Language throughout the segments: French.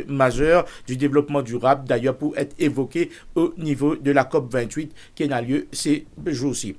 majeur du développement durable, d'ailleurs pour être évoqué au niveau de la COP28 qui a lieu ces jours-ci.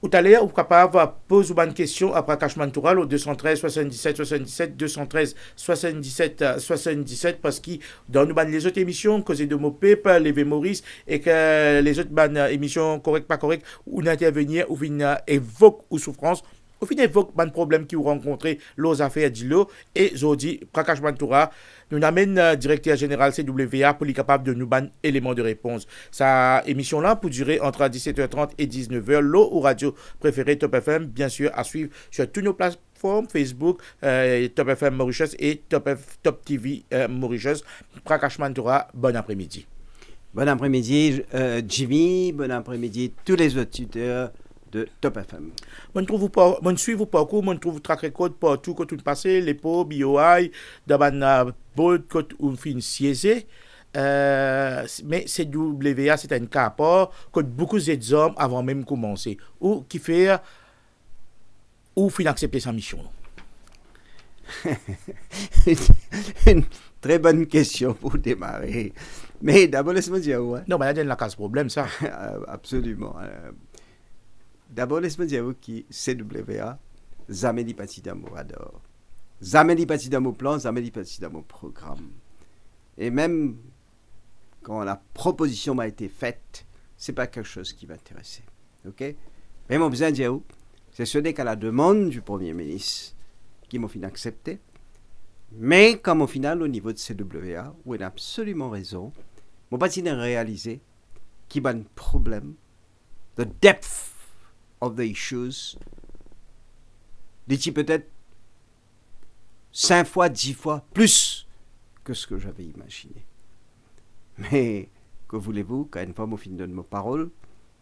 Tout à l'heure, vous capable de poser une question après Cachemire Toural au 213 77 77 213 77 77 parce que dans les autres émissions, causer de mots pep, lever Maurice et que les autres émissions correctes, pas correctes, où intervenir, où venir évoque ou souffrance, au final, évoque un problème qui vous rencontrez, l'os affaires d'îlot, et Zodi, Prakash Mantoura, nous amène directeur général CWA pour être capable de nous ban éléments de réponse. Sa émission-là pour durer entre 17h30 et 19h, l'eau ou radio préférée Top FM, bien sûr, à suivre sur toutes nos plateformes, Facebook, Top FM Mauritius et Top TV Mauritius. Prakash Mantoura, bon après-midi. Bon après-midi, Jimmy, bon après-midi, tous les auditeurs de Top FM. Je suis vous parcours, je trouve track record partout quand tout passé, les pots, BOI, dans board quand on fait une siège. Mais CWA, c'est un cas à part, que beaucoup d'hommes avant même de commencer. Ou qui fait, ou fin accepter sa mission. Une très bonne question pour démarrer. Mais d'abord, laisse-moi dire, ouais. Non, mais il y a la case problème, ça. Absolument. D'abord, laisse-moi dire que CWA, jamais dit parti dans mon radar. Jamais dit parti dans mon plan, jamais dit parti dans mon programme. Et même quand la proposition m'a été faite, c'est pas quelque chose qui m'intéressait. OK? Mais mon besoin de dire, c'est ce n'est qu'à la demande du Premier ministre qui m'a fait accepter. Mais comme au final, au niveau de CWA, où il a absolument raison, mon parti n'a réalisé qu'il y a un problème, the depth of the issues, dit peut-être 5 fois, 10 fois plus que ce que j'avais imaginé. Mais que voulez-vous, quand une fois je donne ma parole,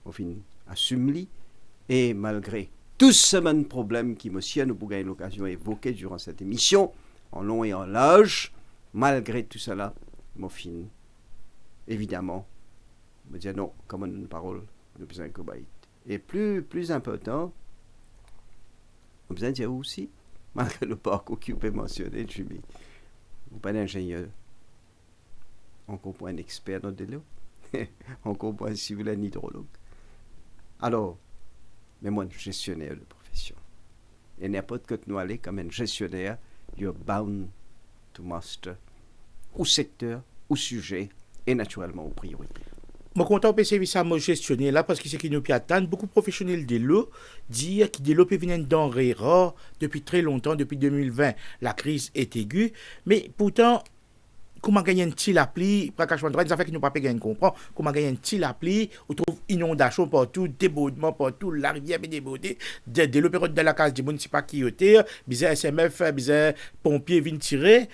je assume-li, et malgré tout ce même problème qui me tient, nous avons eu l'occasion d'évoquer durant cette émission, en long et en large, malgré tout cela, je évidemment, me dire non, comme une parole, nous besoin que et plus important, on a besoin de dire aussi, malgré le parcours que vous pouvez mentionner, Jimmy, vous n'êtes pas un ingénieur, on comprend un expert dans de l'eau, on comprend si vous êtes un hydrologue. Alors, mais moi, un gestionnaire de profession. Et n'importe que nous allons comme un gestionnaire, you're bound to master au secteur, au sujet et naturellement aux priorités. Je suis content de service à me gestionner là parce que c'est qui nous attendent. Beaucoup de professionnels de l'eau disent que de l'eau peut venir denrée rare depuis très longtemps, depuis 2020. La crise est aiguë, mais pourtant, comment gagner un petit appli, ça fait que nous pas gagner comprendre, comment gagner un petit appli, on trouve inondation partout, débordement partout, la rivière est débordée, de l'eau période de la case des municipalités, bizarre SMF, bizarre pompiers viennent tirer,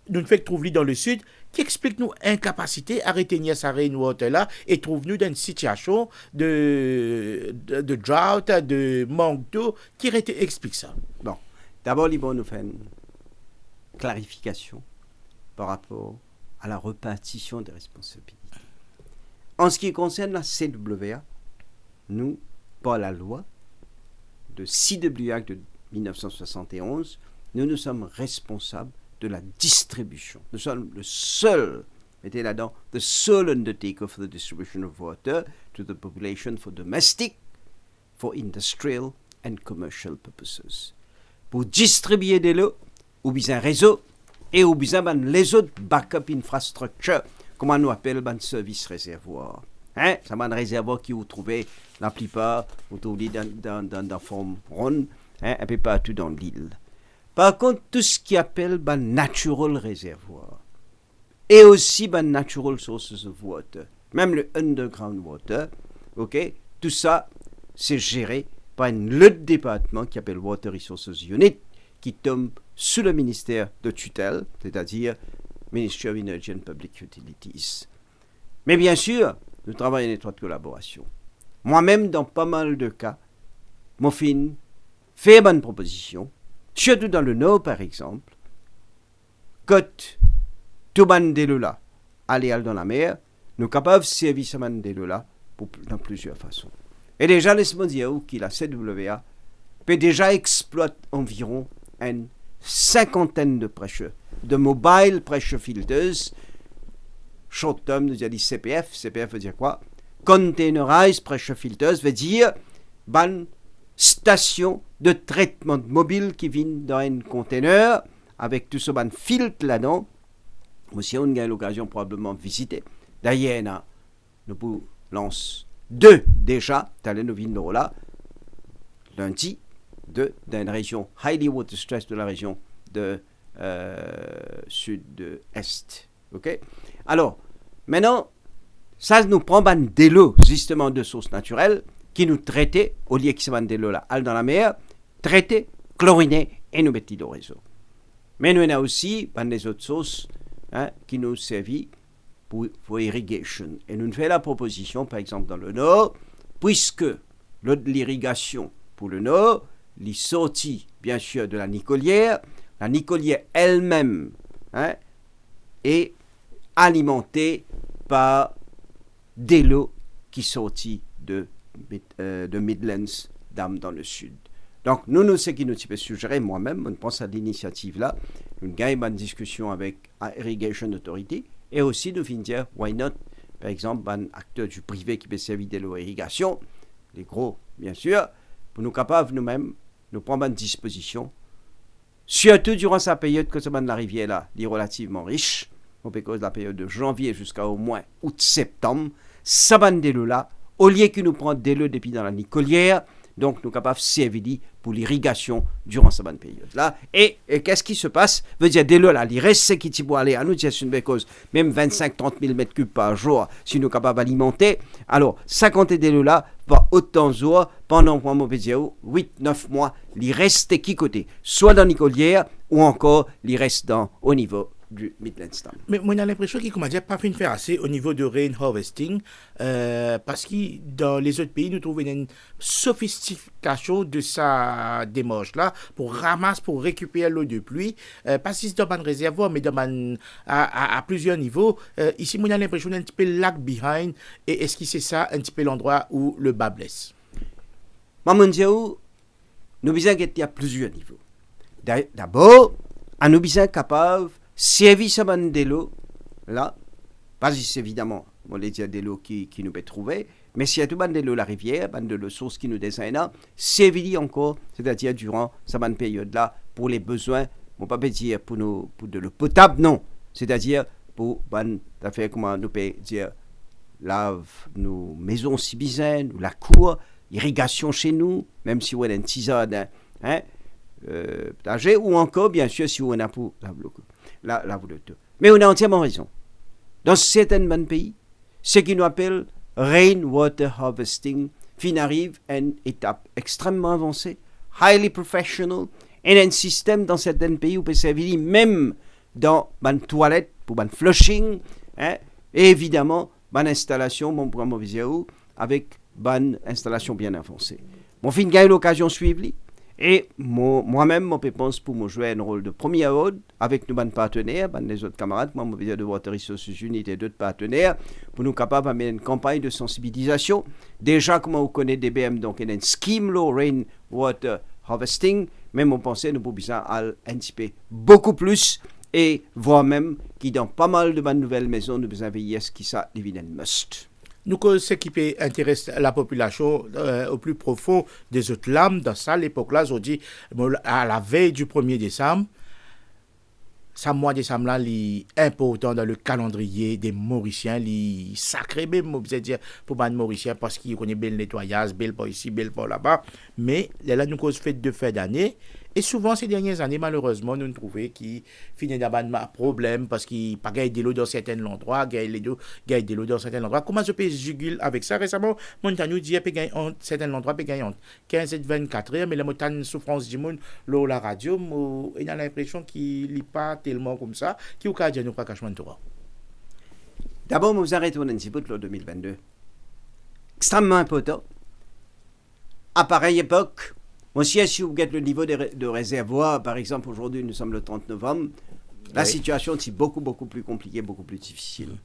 nous ne fait que trouver dans le sud, qui explique nous incapacité à retenir sa rainwater là et trouve nous dans une situation de drought, de manque d'eau, qui explique ça. Bon, d'abord, il faut nous faire une clarification par rapport à la répartition des responsabilités. En ce qui concerne la CWA, nous, par la loi de CWA de 1971, nous sommes responsables de la distribution. Nous sommes le seul, mettez là-dedans, the sole undertaker for the distribution of water to the population for domestic, for industrial and commercial purposes. Pour distribuer de l'eau, ou bien un réseau, et ou bien les autres backup infrastructure, comment on appelle un service réservoir. Hein? C'est un réservoir qui vous trouvez la plupart, vous trouvez dans forme ronde, hein, un peu partout dans l'île. Par contre, tout ce qui appelle natural reservoir et aussi natural sources of water, même le underground water, ok, tout ça, c'est géré par le département qui appelle Water Resources Unit, qui tombe sous le ministère de tutelle, c'est-à-dire Ministry of Energy and Public Utilities. Mais bien sûr, nous travaillons en étroite collaboration. Moi-même, dans pas mal de cas, mon fin fait bonne proposition. Surtout dans le Nord, par exemple, quand tout le là aller dans la mer, nous sommes capables de servir ce là dans plusieurs façons. Et déjà, laisse-moi dire que la CWA peut déjà exploiter environ une cinquantaine de prêcheurs de Mobile Pressure Filters, short term, nous a dit CPF. CPF veut dire quoi? Containerized Pressure Filters veut dire ban station de traitement mobile qui vient dans un conteneur avec tout ce ban filtre là-dedans. Aussi, on a l'occasion probablement de visiter. D'ailleurs, nous lance 2 déjà, nous venons là, lundi, dans une région highly water stress de la région de sud-est. OK? Alors, maintenant, ça nous prend des lots, justement, de sources naturelles qui nous traitent, au lieu que ce des lots là, dans la mer, traités, chlorinés et nous mettons au réseau. Mais nous avons aussi des autres sources qui nous servent pour irrigation. Et nous faisons la proposition, par exemple, dans le nord, puisque l'irrigation pour le nord, les sorties, bien sûr, de la nicolière elle-même est alimentée par des lots qui sortent de Midlands dans le sud. Donc, nous, ce qui nous peut suggérer, moi-même, on pense à l'initiative-là, une gagne une discussion avec Irrigation Authority, et aussi nous finir dire, why not, par exemple, un acteur du privé qui peut servir de l'irrigation, les gros, bien sûr, pour nous capables, nous-mêmes, nous prendre une disposition, surtout durant sa période que la rivière-là est relativement riche, on peut cause de la période de janvier jusqu'à au moins août-septembre, ça bande de là, au lieu que nous prenions des lots depuis dans la nicolière, donc nous sommes capables de servir pour l'irrigation durant cette bonne période-là. Et qu'est-ce qui se passe? Veut dire, des lots là, il reste ce qui peut aller à nous, c'est une belle cause, même 25-30 000 mètres cubes par jour, si nous sommes capables d'alimenter. Alors, 50 des lots là, va autant de jours, pendant 8-9 mois, il reste qui côté? Soit dans l'icolière, ou encore, il reste au niveau du Midlands. Mais moi, j'ai l'impression qu'il commence à pas faire assez au niveau de rain harvesting, parce que dans les autres pays, nous trouvons une sophistication de sa démarche-là pour ramasser, pour récupérer l'eau de pluie, pas si c'est dans un réservoir, mais à plusieurs niveaux. Ici, moi, j'ai l'impression d'un petit peu lag behind, et est-ce que c'est ça un petit peu l'endroit où le bas blesse? Mamandiaou, nous besoin qu'il y a plusieurs niveaux. D'abord, nous besoin capable service à des lots, là, pas évidemment, on les dit des lots qui nous peut trouver, mais s'il y a tout des lots la rivière, de l'eau source qui nous descend, service encore, c'est-à-dire durant cette période-là, pour les besoins, on ne peut pas dire pour de l'eau potable, non, c'est-à-dire pour faire comment nous peut dire, lave nos maisons si bizarres, la cour, irrigation chez nous, même si on a une tisane, ou encore, bien sûr, si on a pour la voûte. Mais on a entièrement raison. Dans certains pays, ce qui nous appelle rainwater harvesting arrive à une étape extrêmement avancée, highly professional, et un système dans certains pays où peut servir même dans une toilette pour un flushing, et évidemment, une installation, mon programme vidéo, avec une installation bien avancée. Mon fin gagne l'occasion de suivre. Et moi-même, je pense pour me jouer un rôle de premier ordre avec nos partenaires, les autres camarades, moi, je viens de Water Resources United et d'autres partenaires, pour nous capables de mener une campagne de sensibilisation. Déjà, comme on connaît DBM, donc il y a une scheme low rainwater harvesting, mais on pensait que nous pouvions anticiper beaucoup plus et voire même qu'il dans pas mal de nouvelles maisons, nous besoin veiller à ce qui ça devient un must. Nous, ce qui peut intéresser la population au plus profond des autres lames, dans ça, l'époque-là, je dis, à la veille du 1er décembre, ça mois de décembre là, est important dans le calendrier des Mauriciens, les sacré même, on dire, pour les Mauriciens, parce qu'ils connaissent bien le nettoyage, bien pas ici, bien pas là-bas, mais là, nous cause fait de fin d'année. Et souvent, ces dernières années, malheureusement, nous trouvons qu'ils finissent d'avoir un problème parce qu'ils pas gagnent de l'eau dans certains endroits, gagnent de l'eau dans certains endroits. Comment je peux juguler avec ça? Récemment, Montagne dit qu'il gagne en certains endroits, il gagne 15 et 24 heures, mais la montagne souffrance du monde, l'eau, la radio, il a l'impression qu'il n'est pas tellement comme ça, qu'il y a déjà nous pas cachement de toi. D'abord, nous arrêtons un petit peu de l'eau 2022. Extrêmement important. À pareille époque, aussi, si vous regardez le niveau de réservoir, par exemple, aujourd'hui, nous sommes le 30 novembre, la situation est beaucoup, beaucoup plus compliquée, beaucoup plus difficile.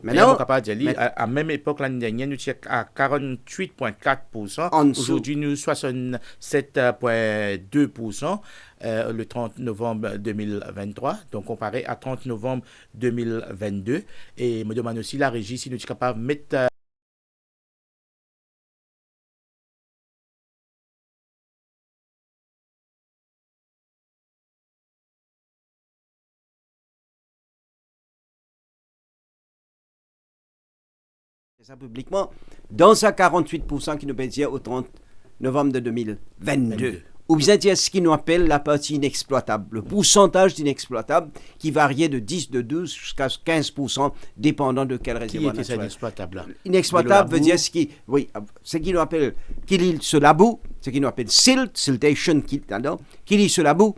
Maintenant, on capable de dire, à même époque l'année dernière, nous étions à 48,4%. Aujourd'hui, nous 67,2%. Le 30 novembre 2023, donc comparé à 30 novembre 2022. Et me demande aussi la régie si nous sommes capables de mettre ça publiquement dans sa 48% qui nous peut dire au 30 novembre de 2022. Ou bien dire ce qui nous appelle la partie inexploitable, le pourcentage d'inexploitable qui variait de 10, de 12 jusqu'à 15%, dépendant de quel réservoir naturel. Qui était inexploitable là? Inexploitable veut dire ce qui nous appelle, qu'il y se laboue, ce qui nous appelle siltation, qui y se laboue.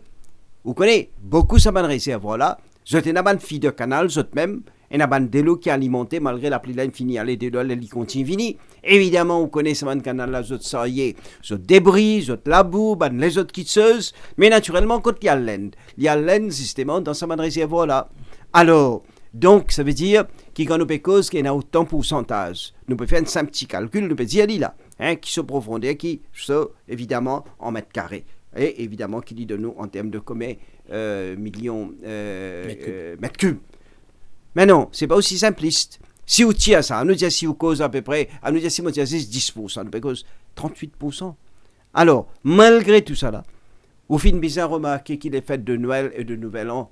Vous connaissez, beaucoup ça va réservoir là, vous avez un fil de canal, vous même, et un de l'eau qui est alimenté malgré la pluie de fini, les deux les continue fini. Évidemment, vous connaissez ce canal là, vous saillez, vous débris, vous labou, les autres quiteuses, mais naturellement, quand il y a l'aine, justement, dans ce réservoir là. Alors, donc, ça veut dire qu'il y a une cause qui a autant de pourcentage. Nous pouvons faire un simple petit calcul, nous pouvons dire là, qui se profondeur, qui se, évidemment, en mètres carrés. Et évidemment, qui dit de nous en termes de combien millions mètres cubes. Mais non, c'est pas aussi simpliste. Si vous tirez ça, on nous dit si vous cause à peu près, on nous dit si vous tirez 10%, nous cause 38%. Alors, malgré tout ça là, vous finissez bien remarquer qu'il est fait de Noël et de Nouvel An,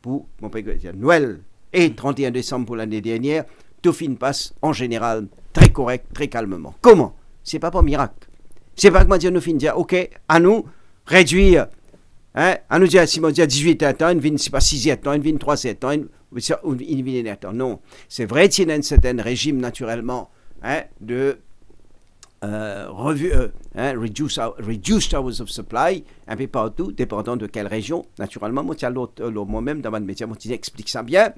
pour, on peut dire Noël et 31 décembre pour l'année dernière, tout fin passe en général très correct, très calmement. Comment? C'est pas pour miracle. C'est pas que moi dire nous fin dire, ok, à nous réduire, à nous dire si on dit 18 ans, une vie c'est pas 6 ans, une vie 3 ans, une vie non, c'est vrai qu'il y a un certain régime naturellement de reduced hours of supply un peu partout, dépendant de quelle région. Naturellement, moi-même dans mon métier, je explique ça bien.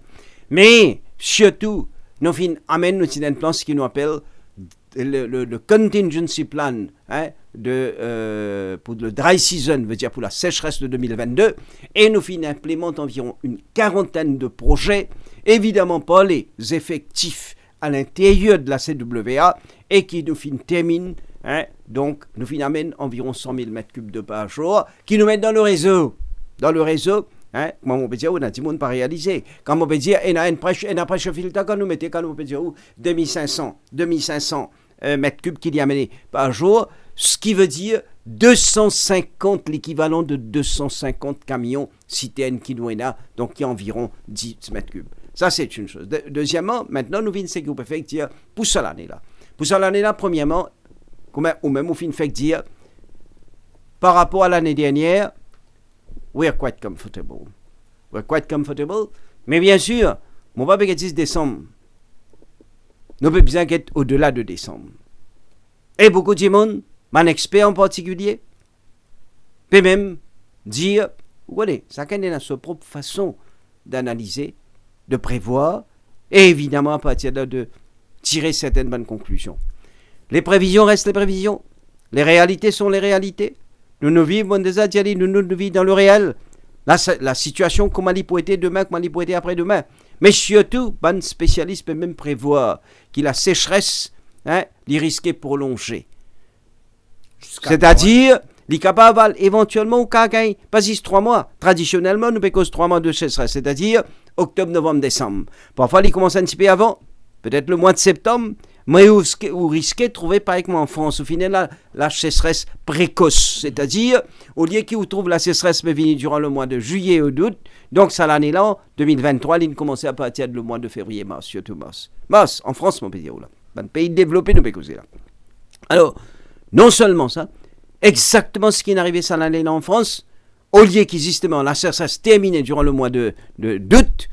Mais surtout, nous amène nous un plan ce qui nous appelle le contingency plan pour le dry season, veut dire pour la sécheresse de 2022, et nous implémente environ une quarantaine de projets, évidemment pas les effectifs à l'intérieur de la CWA, et qui nous termine, donc nous amène environ 100 000 mètres cubes de par jour, qui nous mettent dans le réseau. Dans le réseau, comment on peut dire, on a du monde pas réalisé. Comme on peut dire, on a une pressure filtre, quand on peut dire, 2500 mètres cubes qu'il y a amené par jour, ce qui veut dire 250, l'équivalent de 250 camions citernes qui nous en a, donc qui est environ 10 mètres cubes. Ça, c'est une chose. Deuxièmement, maintenant, nous venons ce qu'on peut faire dire pour ça l'année-là. Pour ça l'année-là, premièrement, ou même au fin fait dire, par rapport à l'année dernière, we're quite comfortable. Mais bien sûr, on va pas 10 décembre. Nous pouvons bien être au-delà de décembre. Et beaucoup de monde, mon expert en particulier, peut même dire, vous voyez, chacun a sa propre façon d'analyser, de prévoir, et évidemment à partir de là de tirer certaines bonnes conclusions. Les prévisions restent les prévisions. Les réalités sont les réalités. Nous vivons déjà dit, nous vivons dans le réel. La situation, comment elle peut être demain, comment elle peut être après-demain. Mais surtout, un spécialiste peut même prévoir que la sécheresse, les risquer prolonger. C'est-à-dire, les capables éventuellement au cas gagne, pas 3 mois. Traditionnellement, nous payons 3 mois de sécheresse, c'est-à-dire octobre, novembre, décembre. Parfois, ils commencent un petit peu avant, peut-être le mois de septembre, mais vous risquez de trouver, par exemple en France, au final, la sécheresse précoce. C'est-à-dire, au lieu qu'ils trouvent la sécheresse peut venir durant le mois de juillet ou d'août, donc ça l'année-là, 2023, ils commencent à partir du mois de février, mars, surtout mars. Mars, en France, mon pays, là. Dans le pays développé, nous payons là. Alors, non seulement ça, exactement ce qui est arrivé ça l'année-là en France, au lieu que justement la sécheresse terminée durant le mois d'août,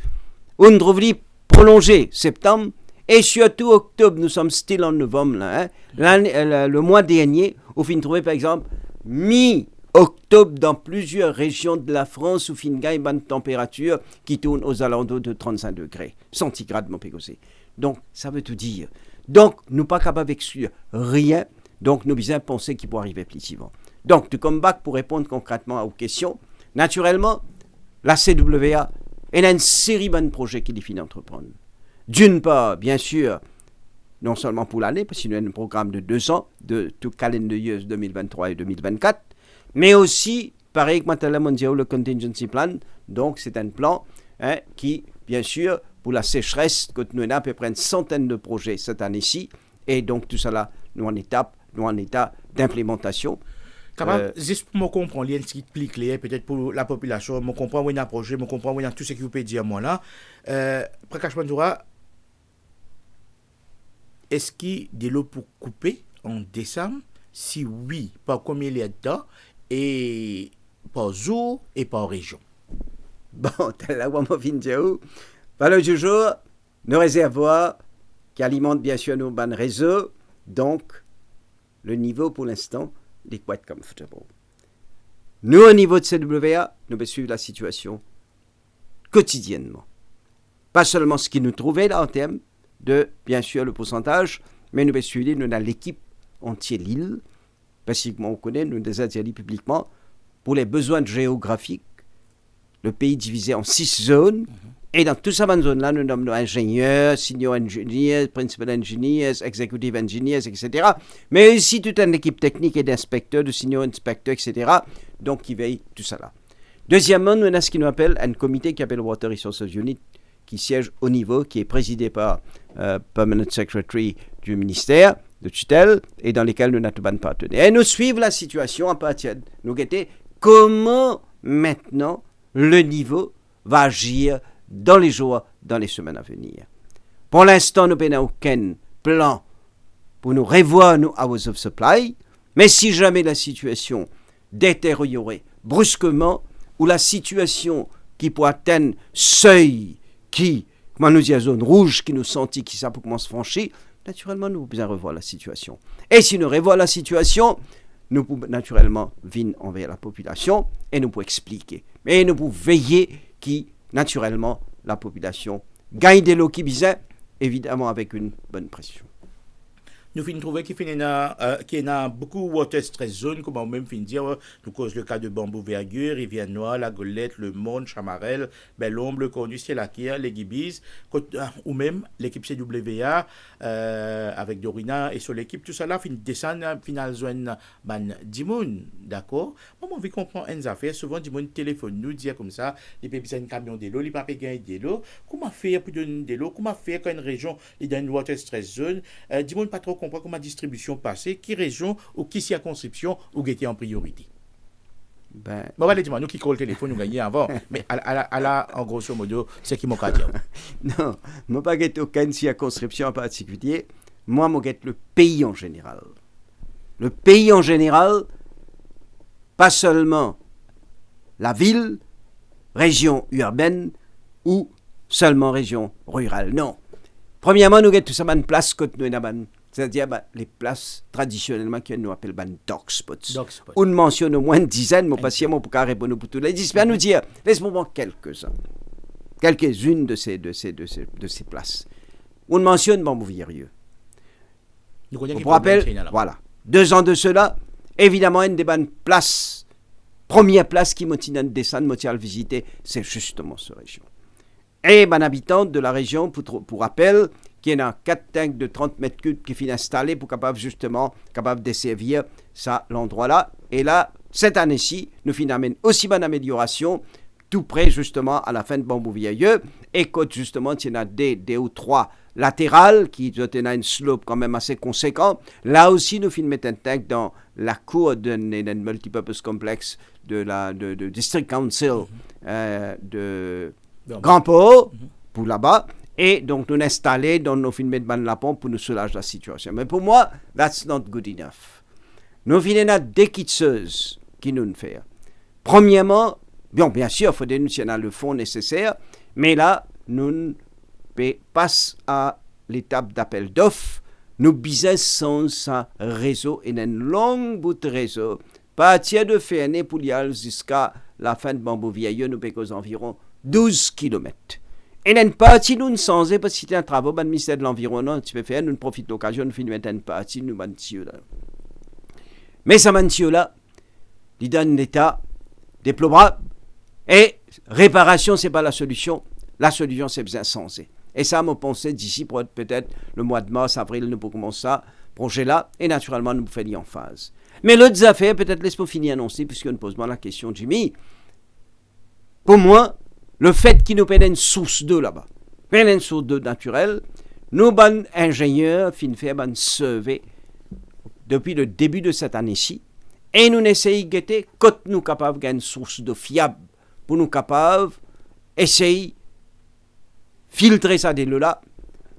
on trouve prolongé septembre, et surtout octobre, nous sommes still en novembre, là, le mois dernier, au fin de trouver par exemple, mi-octobre dans plusieurs régions de la France, où fin gagne une température qui tourne aux alentours de 35 degrés centigrades, mon pécosé. Donc, ça veut tout dire. Donc, nous pas capables d'exclure rien, donc nous bien penser qu'il peut arriver plus souvent. Donc, de comeback pour répondre concrètement aux questions, naturellement, la CWA, elle a une série de projets qu'il finit d'entreprendre. D'une part, bien sûr, non seulement pour l'année, parce qu'il y a un programme de 2 ans, de tout calendar years 2023 et 2024, mais aussi, pareil que maintenant, le contingency plan, donc c'est un plan qui, bien sûr, pour la sécheresse, que nous avons à peu près une centaine de projets cette année-ci, et donc tout cela, nous en état d'implémentation. Juste pour me comprendre, il y a un petit plus clair, peut-être pour la population, je comprends où il y a un projet, je comprends où il y a tout ce que vous pouvez dire moi là. Prakash Mantoura, est-ce qu'il y a de l'eau pour couper en décembre? Si oui, par combien il y a de temps, et par jour et par région? Bon, là où on va finir, par le jour, nos réservoirs qui alimentent bien sûr nos bancs réseaux, donc le niveau pour l'instant est quite comfortable. Nous, au niveau de CWA, nous devons suivre la situation quotidiennement. Pas seulement ce qui nous trouvait là en termes de, bien sûr, le pourcentage, mais nous devons suivre, nous avons l'équipe entière l'île, parce que on connaît, nous des dit publiquement, pour les besoins géographiques, le pays divisé en 6 zones, et dans toutes ces zones-là, nous nommons ingénieurs, senior engineers, principal engineers, executive engineers, etc. Mais aussi toute une équipe technique et d'inspecteurs, de senior inspecteurs, etc. Donc, qui veillent tout ça là. Deuxièmement, nous avons ce qu'on appelle un comité qui s'appelle Water Resources Unit, qui siège au niveau, qui est présidé par Permanent Secretary du ministère de tutelle, et dans lesquels nous avons des partenaires. Et nous suivons la situation à partir de nous guetter comment maintenant le niveau va agir dans les jours, dans les semaines à venir. Pour l'instant, nous n'avons aucun plan pour nous revoir nos hours of supply, mais si jamais la situation détériorait brusquement, ou la situation qui peut atteindre seuil qui, comment nous dire, zone rouge qui nous sentit, qui ça peut commencer à franchir, naturellement, nous pouvons revoir la situation. Et si nous revoyons la situation, nous pouvons naturellement venir envers la population et nous pouvons expliquer. Mais nous pouvons veiller qui, naturellement, la population gagne de l'eau qui bisait, évidemment avec une bonne pression. Nous finissons trouver qu'il y a beaucoup de water stress zone, comme on même finit dire, nous cause le cas de Bambou Vergure, Rivière Noire, La Golette, Le Monde, Chamarel, Bellombre, Le Cornu, Ciel-Akir, Les Guibis, ou même l'équipe CWA avec Dorina et sur l'équipe, tout ça là, finit descendre, final zone ban Dimoun, d'accord? Moi, on veut comprendre une affaire, souvent Dimoun téléphone nous, dire comme ça, les pépis un camion de l'eau, les papiers gagnent de l'eau, comment faire pour donner de l'eau, comment faire quand une région est dans une water stress zone, Dimoun pas trop comprendre comment la distribution passée, qui région ou qui circonscription ou qui était en priorité. Bon, allez, dis-moi, nous qui collons le téléphone, nous gagnons avant, mais en grosso modo, c'est qui m'a dit. Non, moi pas guette aucune circonscription en particulier, moi guette le pays en général. Le pays en général, pas seulement la ville, région urbaine ou seulement région rurale, non. Premièrement, nous guette tout ça une place que nous avons. C'est-à-dire les places traditionnellement que nous appelons dog spots. On mentionne au moins une dizaine, mais pas si pour répondre pour tous les 10. Bien nous dire, laisse-moi voir quelques-unes de ces places. On mentionne Bambou-Vierieux. Pour rappel, voilà. 2 ans de cela, évidemment, une des bonnes places, première place qui m'a descendre, m'a visiter, c'est justement cette région. Et un habitant de la région, pour rappel, qui est dans 4 tanks de 30 mètres cubes qui finissent installés pour capable desservir ça, l'endroit-là. Et là, cette année-ci, nous finissons aussi bonne amélioration, tout près justement à la fin de Bambou-Vierieux. Et quand justement, il y en a des ou 3 latérales qui ont une slope quand même assez conséquent. Là aussi, nous finissons mettre un tank dans la cour d'un multipurpose complex de District Council de Grand-Port, pour là-bas. Et donc, nous installer dans nos films de ban la pompe pour nous soulager la situation. Mais pour moi, that's not good enough. Nous finissons des quiteuses qui nous font. Premièrement, bien sûr, il faut dénoncer le fonds nécessaire, mais là, nous passons à l'étape d'appel d'offres. Nous business sans un réseau et un long bout de réseau. Partir de Fernet pour y aller jusqu'à la fin de Bambou-Vierieux, nous payons environ 12 km. Et une partie, nous ne sommes pas, parce que c'était un travail, le ministère de l'Environnement, tu peux faire, nous profitons de l'occasion, nous finissons une partie, nous mantions là. Mais ça mantions là, il donne un état déplorable, et réparation, ce n'est pas la solution c'est bien sensé. Et ça, me pensais d'ici peut-être le mois de mars, avril, nous pouvons commencer ça, projet-là, et naturellement, nous faisons en phase. Mais l'autre affaire, peut-être laisse-moi finir annoncer, puisque nous posons la question, Jimmy. Pour moi, le fait qu'il nous paie une source d'eau là-bas, une source d'eau naturelle, nous, bon ingénieurs, fin fait un survey depuis le début de cette année-ci, et nous essayons de guetter quand nous sommes capables d'une source d'eau fiable, pour nous capables d'essayer de filtrer ça de l'eau-là,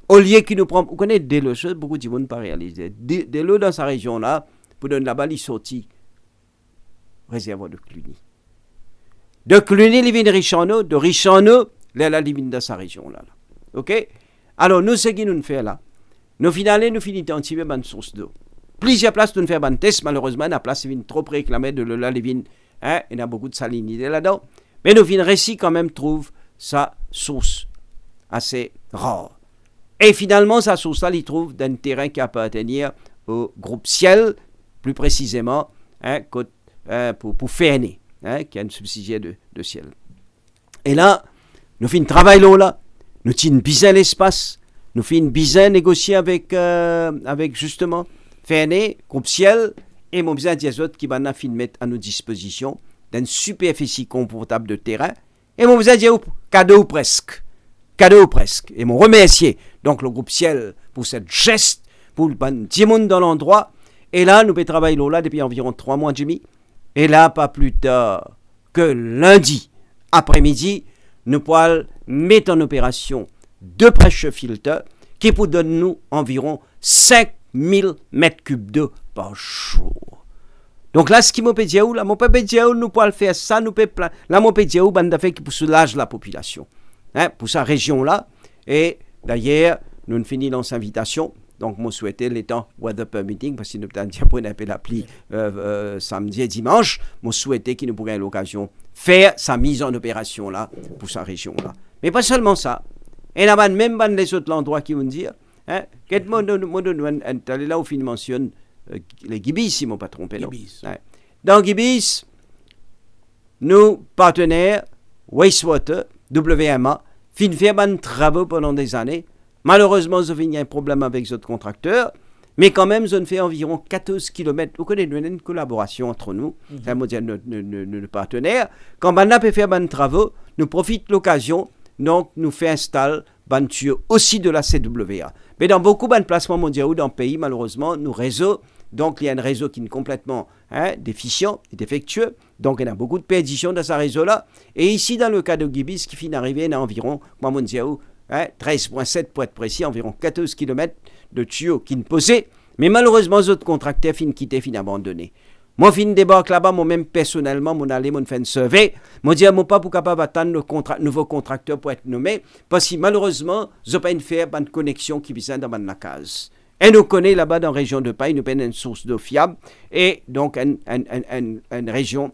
au lieu qu'il nous prend, vous connaissez des lots, beaucoup de gens ne pas réaliser, des lots dans sa région-là, pour donner là-bas, les sorties, réservoir de Cluny. De Cluny, il vient de riche en eau, de riche en eau, là, il vient dans sa région-là. OK? Alors, nous, ce que nous faisons là, nous finissons d'identifier une source d'eau. Plusieurs places, nous faisons un test, malheureusement, la place est trop réclamée de là, il y a beaucoup de salinité là-dedans, mais nous finissons réussi quand même trouve sa source assez rare. Et finalement, sa source-là, il trouve d'un terrain qui appartenait au groupe Ciel, plus précisément, pour FNE, qui est un subsidiaire de Ciel. Et là, nous faisons un travail là, nous tenons bien l'espace, nous faisons bien négocier avec justement FNE, groupe Ciel, et mon besoin des autres qui vont mettre à nos dispositions d'une superficie confortable de terrain, et mon besoin dire cadeau presque. Et mon remercier donc le groupe Ciel pour cette geste, pour le petit monde dans l'endroit. Et là, nous pouvons travailler là depuis environ 3 mois, Jimmy. Et là, pas plus tard que lundi après-midi, nous pouvons mettre en opération 2 pressure filters qui pour donner nous environ 5000 mètres cubes d'eau par jour. Donc là, ce qui m'a dit où, là, mon peut dire où nous pouvons faire ça, nous pouvons là, mon peut dire où, bande d'affaires qui pour soulager la population, pour sa région-là. Et d'ailleurs, nous finissons dans cette invitation. Donc, moi, souhaitais les temps weather permitting, parce que nous avons un peu l'appli samedi et dimanche. Moi, souhaitais qu'il nous pourrait l'occasion de faire sa mise en opération là, pour sa région-là. Mais pas seulement ça. Et là, même les autres endroits qui vont dire, là où il mentionne les Gibis, si je ne m'ai pas trompé. Dans Gibis, nos partenaires, Wastewater, WMA, fin fait des travaux pendant des années. Malheureusement, il y a un problème avec les autres contracteurs, mais quand même, on fait environ 14 km. Vous connaissez une collaboration entre nous, c'est nos partenaires. Quand on a fait des travaux, nous profitons de l'occasion, donc nous fait installer des tuyaux aussi de la CWA. Mais dans beaucoup de placements mondiaux dans le pays, malheureusement, nos réseaux, donc il y a un réseau qui est complètement déficient et défectueux, donc il y a beaucoup de perditions dans ce réseau-là. Et ici, dans le cas de Gibis, qui finit d'arriver, il y a environ, 13,7 pour être précis, environ 14 km de tuyaux qui ne posaient, mais malheureusement, les autres contracteurs finissent quitter, finissent abandonner. Moi, fin débarque là-bas, moi-même personnellement, mon allé, mon fait une survey, moi dis à mon pas pour capable attendre le nouveau contracteur pour être nommé, parce que malheureusement, je n'ai pas une connexion qui vient dans la case. Et nous connaissons là-bas dans la région de Paille, nous avons une source d'eau fiable et donc une région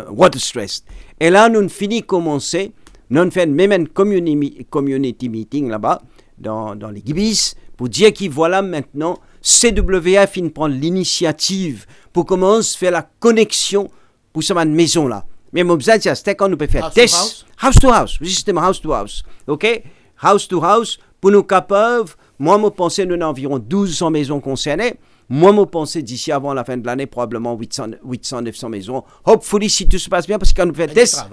water stressed. Et là, nous finissons commencer, nous faisons même un community meeting là-bas, dans les Gibis, pour dire qu'il voilà maintenant, CWA finit de prendre l'initiative pour commencer à faire la connexion pour cette maison-là. Mais mon besoin, c'est quand nous pouvons faire test. House to house, justement, house to house. OK? House to house, pour nous capables, moi, je pense que nous avons environ 1200 maisons concernées. Moi, je pense d'ici avant la fin de l'année, probablement 800-900 maisons. Hopefully, si tout se passe bien, parce que quand nous faisons test,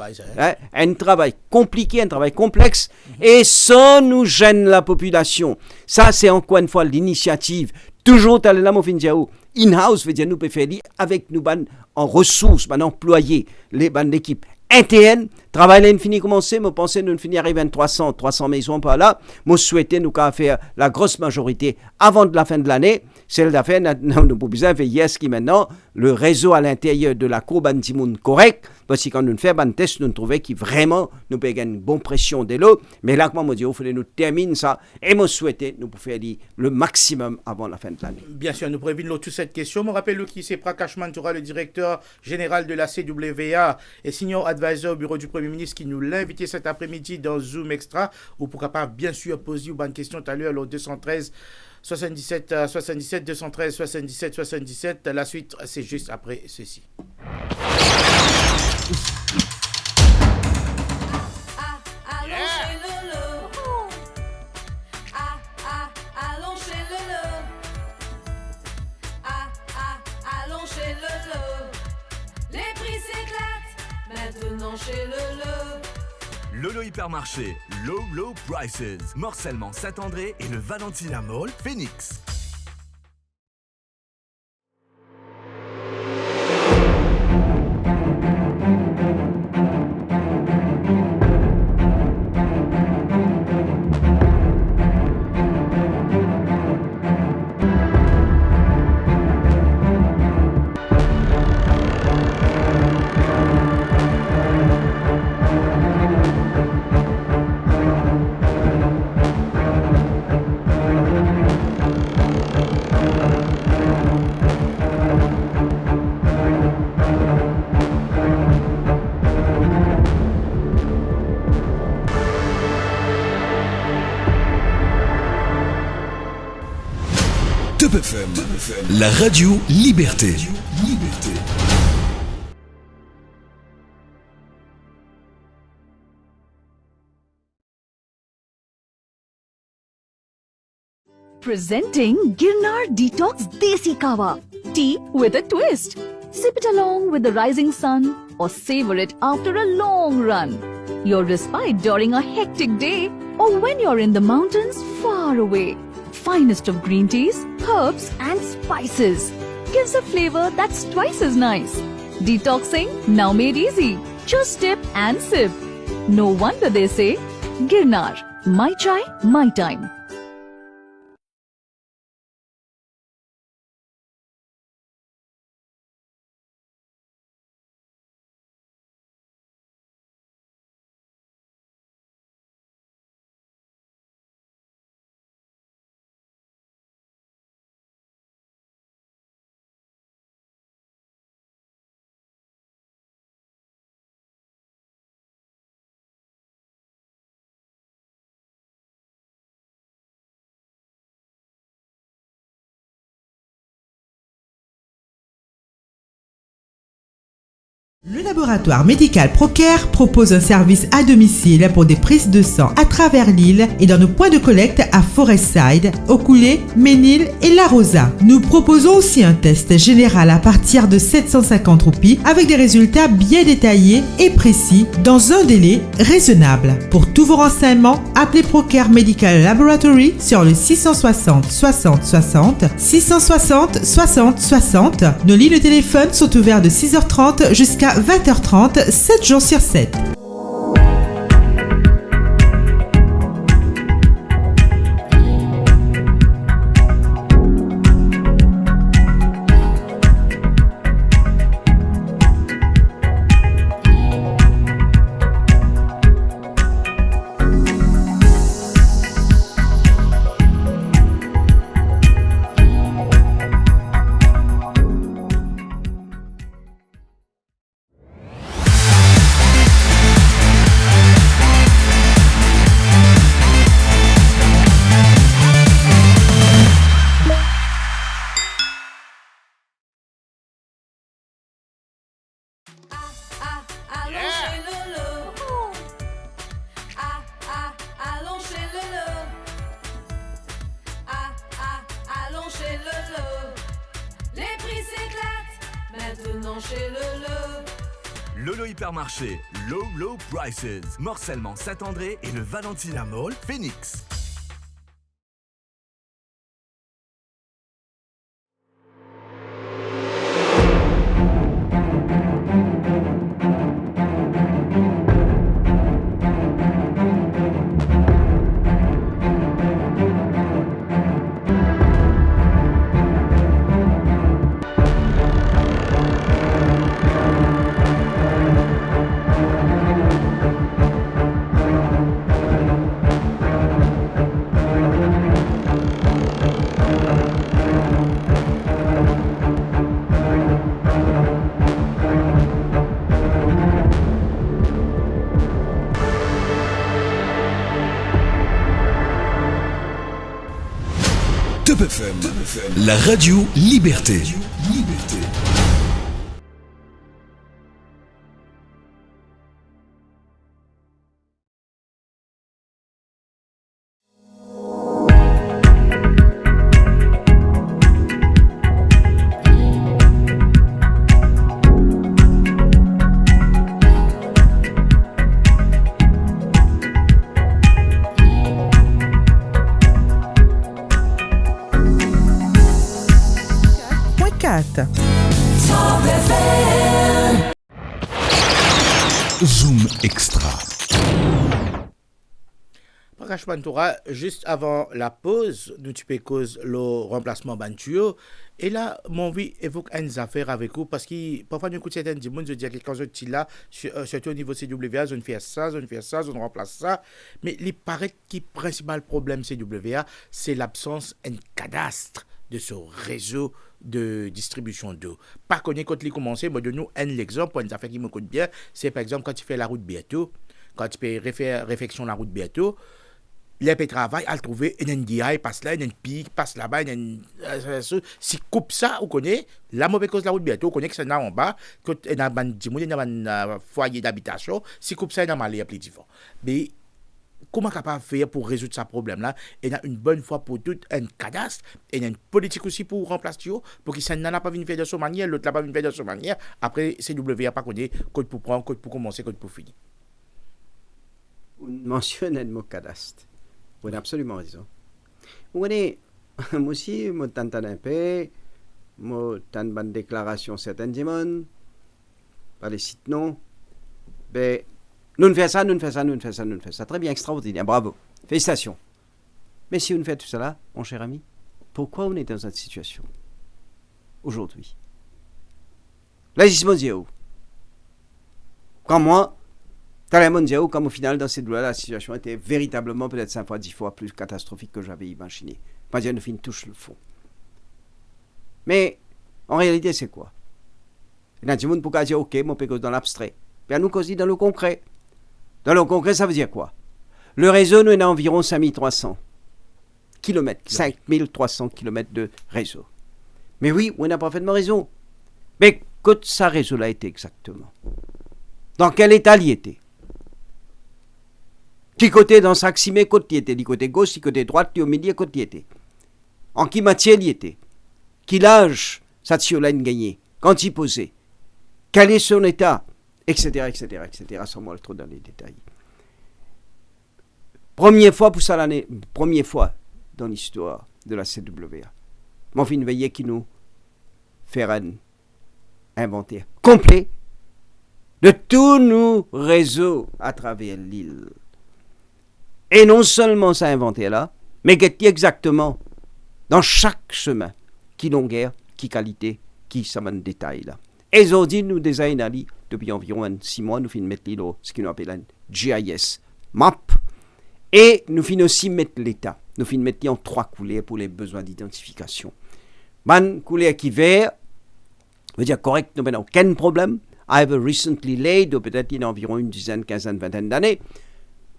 un travail compliqué, un travail complexe, et sans nous gêner la population. Ça, c'est encore une fois l'initiative. Toujours, là, mon fin in-house, veut dire nous pouvons faire avec nous en ressources, en employés, l'équipe interne, travail là, fini commencer, je pense que nous finir arriver à 300 maisons par là. Moi, souhaitais nous faire la grosse majorité avant de la fin de l'année. Celle d'affaires, nous avons besoin de veiller à ce qui maintenant, le réseau à l'intérieur de la courbe anti-monde correct, parce que quand nous faisons un test, nous trouvons que vraiment, nous pouvons gagner une bonne pression de l'eau. Mais là, moi, je dis, il fallait nous terminer ça. Et moi, souhaitais nous faire le maximum avant la fin de l'année. Bien sûr, nous prévenons toute cette question. Je me rappelle qui c'est Prakash Mantura, le directeur général de la CWA et senior advisor au bureau du Premier ministre, qui nous l'a invité cet après-midi dans Zoom Extra, ou pourquoi pas, bien sûr, poser une bonne question tout à l'heure, le 213 77 77 213 77 77. La suite, c'est juste après ceci. chez Lolo Hypermarché, Low Prices, Morcellement Saint-André et le Valentina Mall, Phoenix. Top FM, la radio Liberté. Presenting Girnar Detox Desi Kawa. Tea with a twist. Sip it along with the rising sun or savor it after a long run. Your respite during a hectic day or when you're in the mountains far away. Finest of green teas, herbs and spices. Gives a flavor that's twice as nice. Detoxing now made easy. Just dip and sip. No wonder they say, Girnar, my chai, my time. Le laboratoire médical Procare propose un service à domicile pour des prises de sang à travers l'île et dans nos points de collecte à Forestside, Okoulé, Ménil et La Rosa. Nous proposons aussi un test général à partir de 750 roupies avec des résultats bien détaillés et précis dans un délai raisonnable. Pour tous vos renseignements, appelez Procare Medical Laboratory sur le 660 60 60 660 60 60. Nos lignes de téléphone sont ouvertes de 6h30 jusqu'à 20h30, 7 jours sur 7. Lolo Hypermarché, Low Prices, Morcellement Saint-André et le Valentina Mall, Phoenix. Top FM, la radio Liberté. 24. Zoom Extra. Mantoura, juste avant la pause, nous tu peux cause le remplacement Bantuo. Et là, mon vie évoque une affaire avec vous parce que parfois, nous écoutons certains gens, je dis à quelqu'un qui là, surtout au niveau CWA, je ne fais ça, je ne remplace ça. Mais il paraît que le principal problème CWA, c'est l'absence d'un cadastre de ce réseau de distribution d'eau. Par contre, quand il commence, moi, de nous, un exemple, une affaire qui me coûte bien, c'est par exemple quand tu fais la route bientôt, quand tu fais réflexion la route bientôt, les pays travail à trouver un NDI passe là, un pic passe là-bas, si coupe ça, on connaît la mauvaise cause de la route bientôt, on connaît que c'est là en bas, que il y a un foyer d'habitation, si coupe ça, il y a un malheur plus différent. Mais comment capable faire pour résoudre ce problème-là? Il y a une bonne fois pour tout un cadastre, et il y a une politique aussi pour remplacer, pour que ça n'a pas vu faire de son manière, l'autre n'a pas vu faire de son manière. Après, CWA pas connaît code pour prendre, code pour commencer, code pour finir. On mentionne le mot cadastre. Vous avez absolument raison. Vous voyez, moi aussi, je t'entends un peu, je t'entends une déclaration certaines demandes, par les sites non. Ben, nous faisons ça. Très bien, extraordinaire, bravo. Félicitations. Mais si on fait tout cela, mon cher ami, pourquoi on est dans cette situation aujourd'hui? L'agissement dit où? Quand moi, comme au final, dans cette douleur, la situation était véritablement peut-être 5 fois, 10 fois plus catastrophique que j'avais imaginé. Pas dire, nous touche le fond. Mais, en réalité, c'est quoi? Il y a des gens qui peuvent dire, ok, mon pécose dans l'abstrait. Bien, nous causons dans le concret. Dans le concret, ça veut dire quoi? Le réseau, nous, il y a environ 5300 km, 5300 km de réseau. Mais oui, on a parfaitement raison. Mais, que ça réseau-là était exactement? Dans quel état il était? Qui côté dans chaque cimé, côté était, du côté gauche, du côté droite, du milieu, côté était. En qui matière il était? Quel âge ça tient gagné? Quand il posait? Quel est son état? Etc. Sans moi trop dans les détails. Première fois dans l'histoire de la CWA. Mon fin veillé qui nous fait un inventaire complet de tous nos réseaux à travers l'île. Et non seulement ça inventé là, mais qu'est-ce exactement dans chaque chemin, qui longueur, qui qualité, qui ça en détail là. Et aujourd'hui, nous designons depuis environ 6 mois, nous finissons mettre ce qu'on appelle un GIS map, et nous finissons aussi mettre l'état. Nous finissons mettre en 3 couleurs pour les besoins d'identification. Une couleur qui vert, veut dire correct, nous n'avons aucun problème. I have recently laid, peut-être il y a environ une dizaine, quinzaine, vingtaine d'années.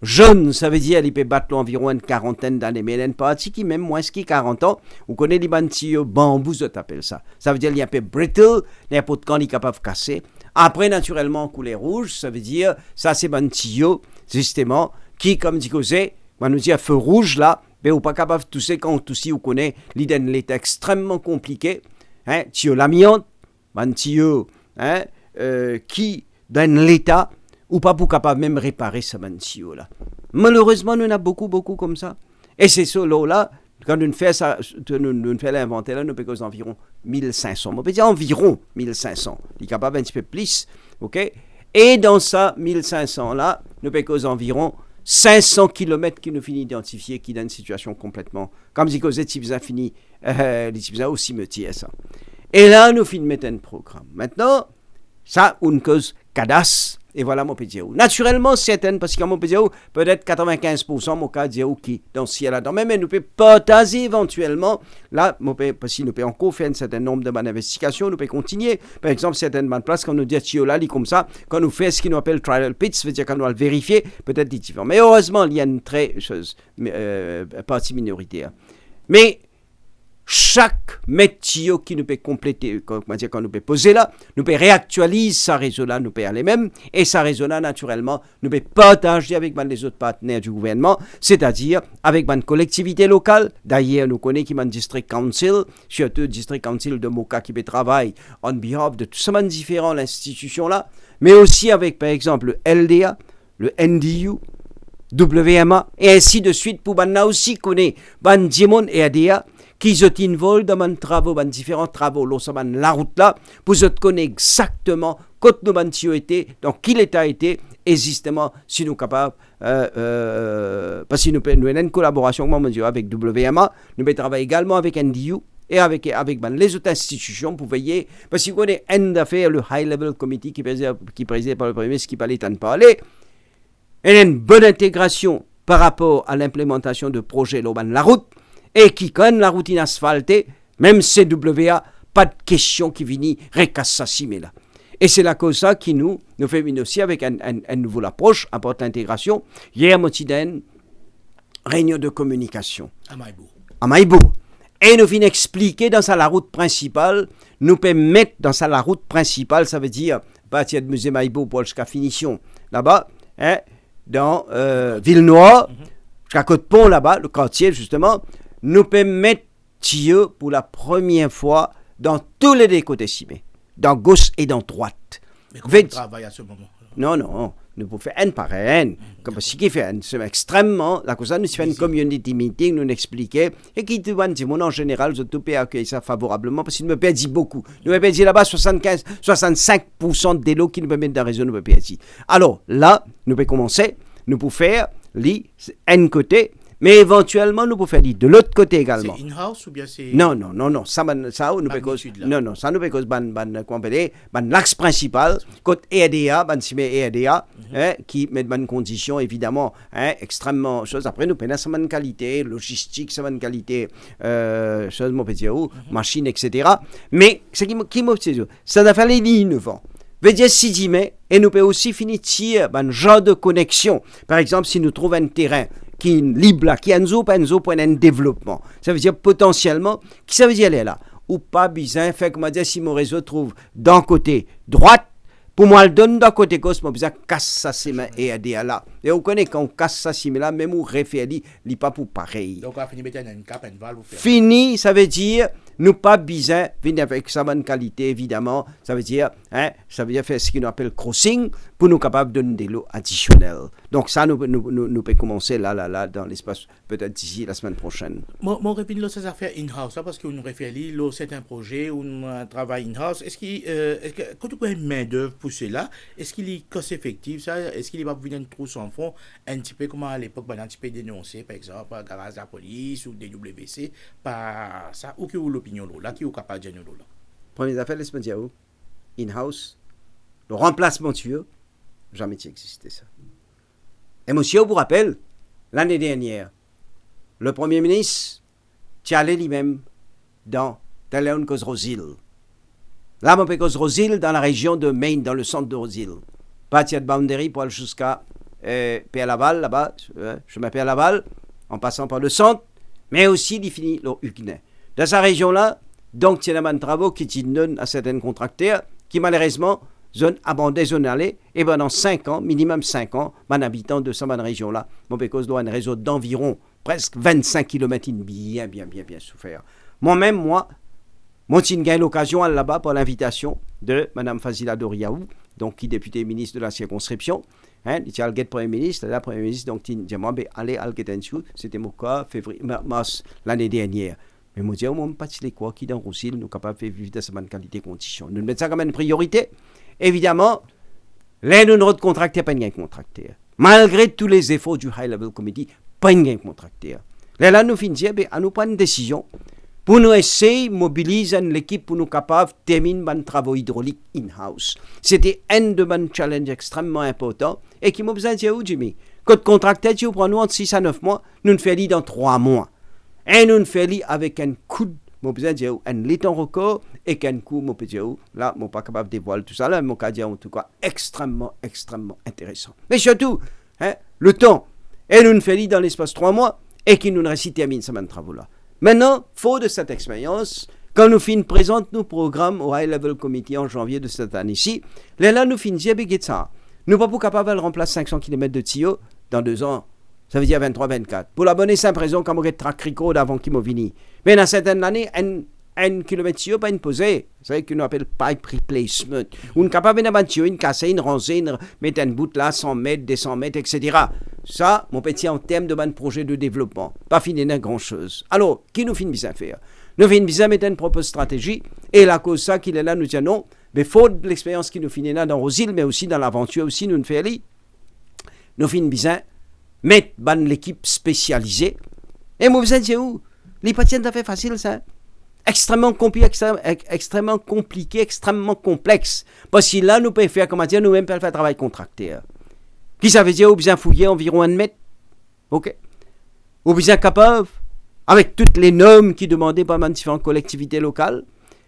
Jeune, ça veut dire qu'il peut battre environ une quarantaine d'années, mais il y a une partie qui même moins que 40 ans. Vous connaissez les bantillons bambou, ça t'appelle ça. Ça veut dire qu'il y a un peu brittle, n'importe quand il est capable de casser. Après, naturellement, couleur rouge, ça veut dire, ça c'est bantillons, justement, qui, comme dit Cosé, on nous dit à feu rouge là, mais vous pas capable de tousser quand on tousse, vous connaissez, l'idée est extrêmement compliqué. Hein, tio l'amiante, bantillons, hein, qui donne l'état, ou pas pour capable même réparer ce bantillon là. Malheureusement, nous en avons beaucoup comme ça. Et c'est ce lot-là, quand nous faisons l'inventaire, là, nous payons environ 1500. On peut dire environ 1500. Il est capable un petit peu plus, ok? Et dans ça, 1500 là, nous payons environ 500 km qui nous finit d'identifier, qui donne une situation complètement, comme si causait Tibza fini, les Tibza au cimetière, ça. Et là, nous finissons de mettre un programme. Maintenant, ça, une cause cadastre. Et voilà mon pédiao. Naturellement, certaines, parce que mon pédiao, peut-être 95%, mon cas pédiao qui, dans ce ciel-là, mais nous pouvons partager éventuellement, là, parce que nous pouvons encore faire un certain nombre de bonnes investigations, nous pouvons continuer. Par exemple, certaines bonnes places, quand nous disons, là, comme ça, quand nous faisons ce qu'on appelle trial pits, ça veut dire qu'on doit le vérifier, peut-être différent. Mais heureusement, il y a une très chose, partie minoritaire. Mais, chaque métier qui nous peut compléter, quand nous peut poser là, nous peut réactualiser sa réseau là, nous peut aller même, et sa réseau là, naturellement, nous peut partager avec les autres partenaires du gouvernement, c'est-à-dire avec une collectivité locale. D'ailleurs, nous connaissons qu'il y a un district council, surtout le district council de Moka qui peut travailler on behalf de tout ça, différentes institutions là, mais aussi avec, par exemple, le LDA, le NDU, WMA, et ainsi de suite, pour nous aussi connaître, Ban Dimon et ADA, qui sont involvés dans les travaux, dans différents travaux, la route là, pour se connaître exactement quand nous avons été, dans quel état était, et justement, si nous sommes capables, parce que nous avons une collaboration avec WMA, nous avons travaillé également avec NDU, et avec les autres institutions pour veiller, parce qu'on est un d'affaires, le High Level Committee qui est présidé par le Premier ministre qui parlait tant de parler, il y a une bonne intégration par rapport à l'implémentation de projets de la route, et qui connaît la routine asphaltée, même CWA, pas de question qui viennent récassassimer là. Et c'est la cause ça qui nous fait aussi avec une nouvelle approche, apporte l'intégration. Hier, une réunion de communication à Maïbo. Et nous venons expliquer dans la route principale, nous pouvons mettre dans la route principale, ça veut dire, partir de musée Maïbo pour jusqu'à finition, là-bas, hein, dans Ville-Noire, jusqu'à Côte-Pont, là-bas, le quartier justement, nous pouvons mettre Thieu pour la première fois dans tous les côtés cimés, dans gauche et dans droite. Mais comment on travaille à ce moment? Non, nous pouvons faire un par un. Comme ce qui fait c'est extrêmement, la cause nous fait une community meeting, nous expliquer, et qui dit, en général, je peux accueillir ça favorablement, parce qu'il me perdit beaucoup. Nous me perdit là-bas 65% des lots qui nous permettent d'un réseau, nous me perdit. Alors, là, nous pouvons commencer, nous pouvons faire, un côté, mais éventuellement, nous pouvons faire de l'autre côté également. C'est in-house ou bien c'est... Non, ça nous peut cause... Non, ça nous peut cause l'axe principal, côté ERDA, qui met une condition, évidemment, extrêmement chose. Après, nous prenons ça une qualité, logistique, ça une qualité, machine, etc. Mais, ce qui m'a dit, ça doit faire les innovants. Veut dire 6 mai, et nous pouvons aussi finir un genre de connexion. Par exemple, si nous trouvons un terrain qui est libre là, qui est pour un développement. Ça veut dire potentiellement, qui ça veut dire là, ou pas besoin, fait que moi dire si mon réseau trouve d'un côté droite, pour moi le donne d'un côté gauche, moi besoin casse ça c'est et aider à là. Et on connaît quand on casse ça c'est là, même on référit, il pas pour pareil. Donc on a fini mettre une cape, une valve. Fini, ça veut dire nous pas besoin venir avec sa bonne qualité évidemment, ça veut dire faire ce qu'on appelle crossing pour nous capables de donner des lots additionnels. Donc ça nous peut commencer là dans l'espace peut-être d'ici la semaine prochaine. Mon répète là ça faire in-house parce que nous référit là c'est un projet où nous travaille in-house. Est-ce que quand tu as une main d'œuvre pour cela, est-ce qu'il est cost effectif ça? Est-ce qu'il va venir trop sans fond un petit peu comme à l'époque un petit peu dénoncé par exemple garage de la police ou DWC par ça ou que l'opinion là qui est capable de dire là. Première affaire laisse-moi dire in-house le remplacement tuyau jamais existé ça. Et monsieur vous rappelle l'année dernière le premier ministre qui allait lui-même dans Léon Cosrosil. Là, on peut Cosrosil dans la région de Maine, dans le centre de Rosil. Partir de Boundary pour aller jusqu'à P.A.Laval, là-bas, je m'appelle P.A.Laval, en passant par le centre, mais aussi il finit le Huguenet. Dans sa région-là, donc, il y a des travaux qui donnent à certains contracteurs qui, malheureusement, zone abandonnée, zone allée, et pendant 5 ans, minimum 5 ans, mon habitant de cette région-là, mon pécos doit un réseau d'environ presque 25 km bien souffert. Moi-même, mon j'ai l'occasion là-bas pour l'invitation de Mme Fazila Doriaou, donc qui est députée ministre de la circonscription. Il y a le Premier ministre, la Premier ministre, donc il dit moi, allez à c'était mon cas, mars l'année dernière. Mais moi, je ne sais pas si quoi qui dans Roussil, nous sommes capables de vivre dans cette qualité de conditions. Nous mettons ça comme une priorité. Évidemment, les nous contractés, pas de contractés. Malgré tous les efforts du High Level Committee, pas de contractés. Là, nous finissons, à nous prendre une décision pour nous essayer de mobiliser l'équipe pour nous capables de terminer nos travaux hydrauliques in-house. C'était un de mes challenges extrêmement importants et qui m'a besoin de dire, Jimmy, quand contracté, tu prends nous entre 6 à 9 mois, nous nous faisons dans 3 mois. Et nous faisons avec un coup de, mon besoin de dire, un liton record et qu'un coup, mon petit là, mon pas capable de dévoiler tout ça, là, mon cas dire en tout cas extrêmement intéressant. Mais surtout, le temps, et nous faisons dans l'espace 3 mois et qui nous réussit termine ce travaux-là. Maintenant, fort de cette expérience, quand nous présentons nos programmes au High Level Committee en janvier de cette année-ci, là, nous finissons avec ça. Nous ne sommes pas capables de remplacer 500 km de tuyaux dans 2 ans. Ça veut dire 23-24. Pour la bonne et simple raison, comme on a track record avant qu'il m'ait venu. Mais dans certaines années, un kilomètre de tuyau, pas une posée. C'est ce qu'on appelle pipe replacement. On est capable de mettre un tuyau, une casser, une ranger, mettre un bout là, 100 mètres, 200 mètres, etc. Ça, mon petit, en termes de projet de développement, pas fini d'un grand-chose. Alors, qui nous finit bien faire? Nous finissons bien mettre une propre stratégie, et la cause ça qu'il est là, nous disons non, mais faute de l'expérience qui nous finit là dans nos îles, mais aussi dans l'aventure, aussi nous faisons aller. Nous finissons bien mettre l'équipe spécialisée. Et moi, vous êtes où? Les patients d'affaires facile, ça. Extrêmement compliqué, extrêmement complexe. Parce que là, nous pouvons faire, comment dire, nous-mêmes, faire travail contracté. Qui ça veut dire, ou bien fouiller environ 1 mètre. OK? Ou bien capable, avec toutes les normes qui demandaient par les différentes collectivités locales.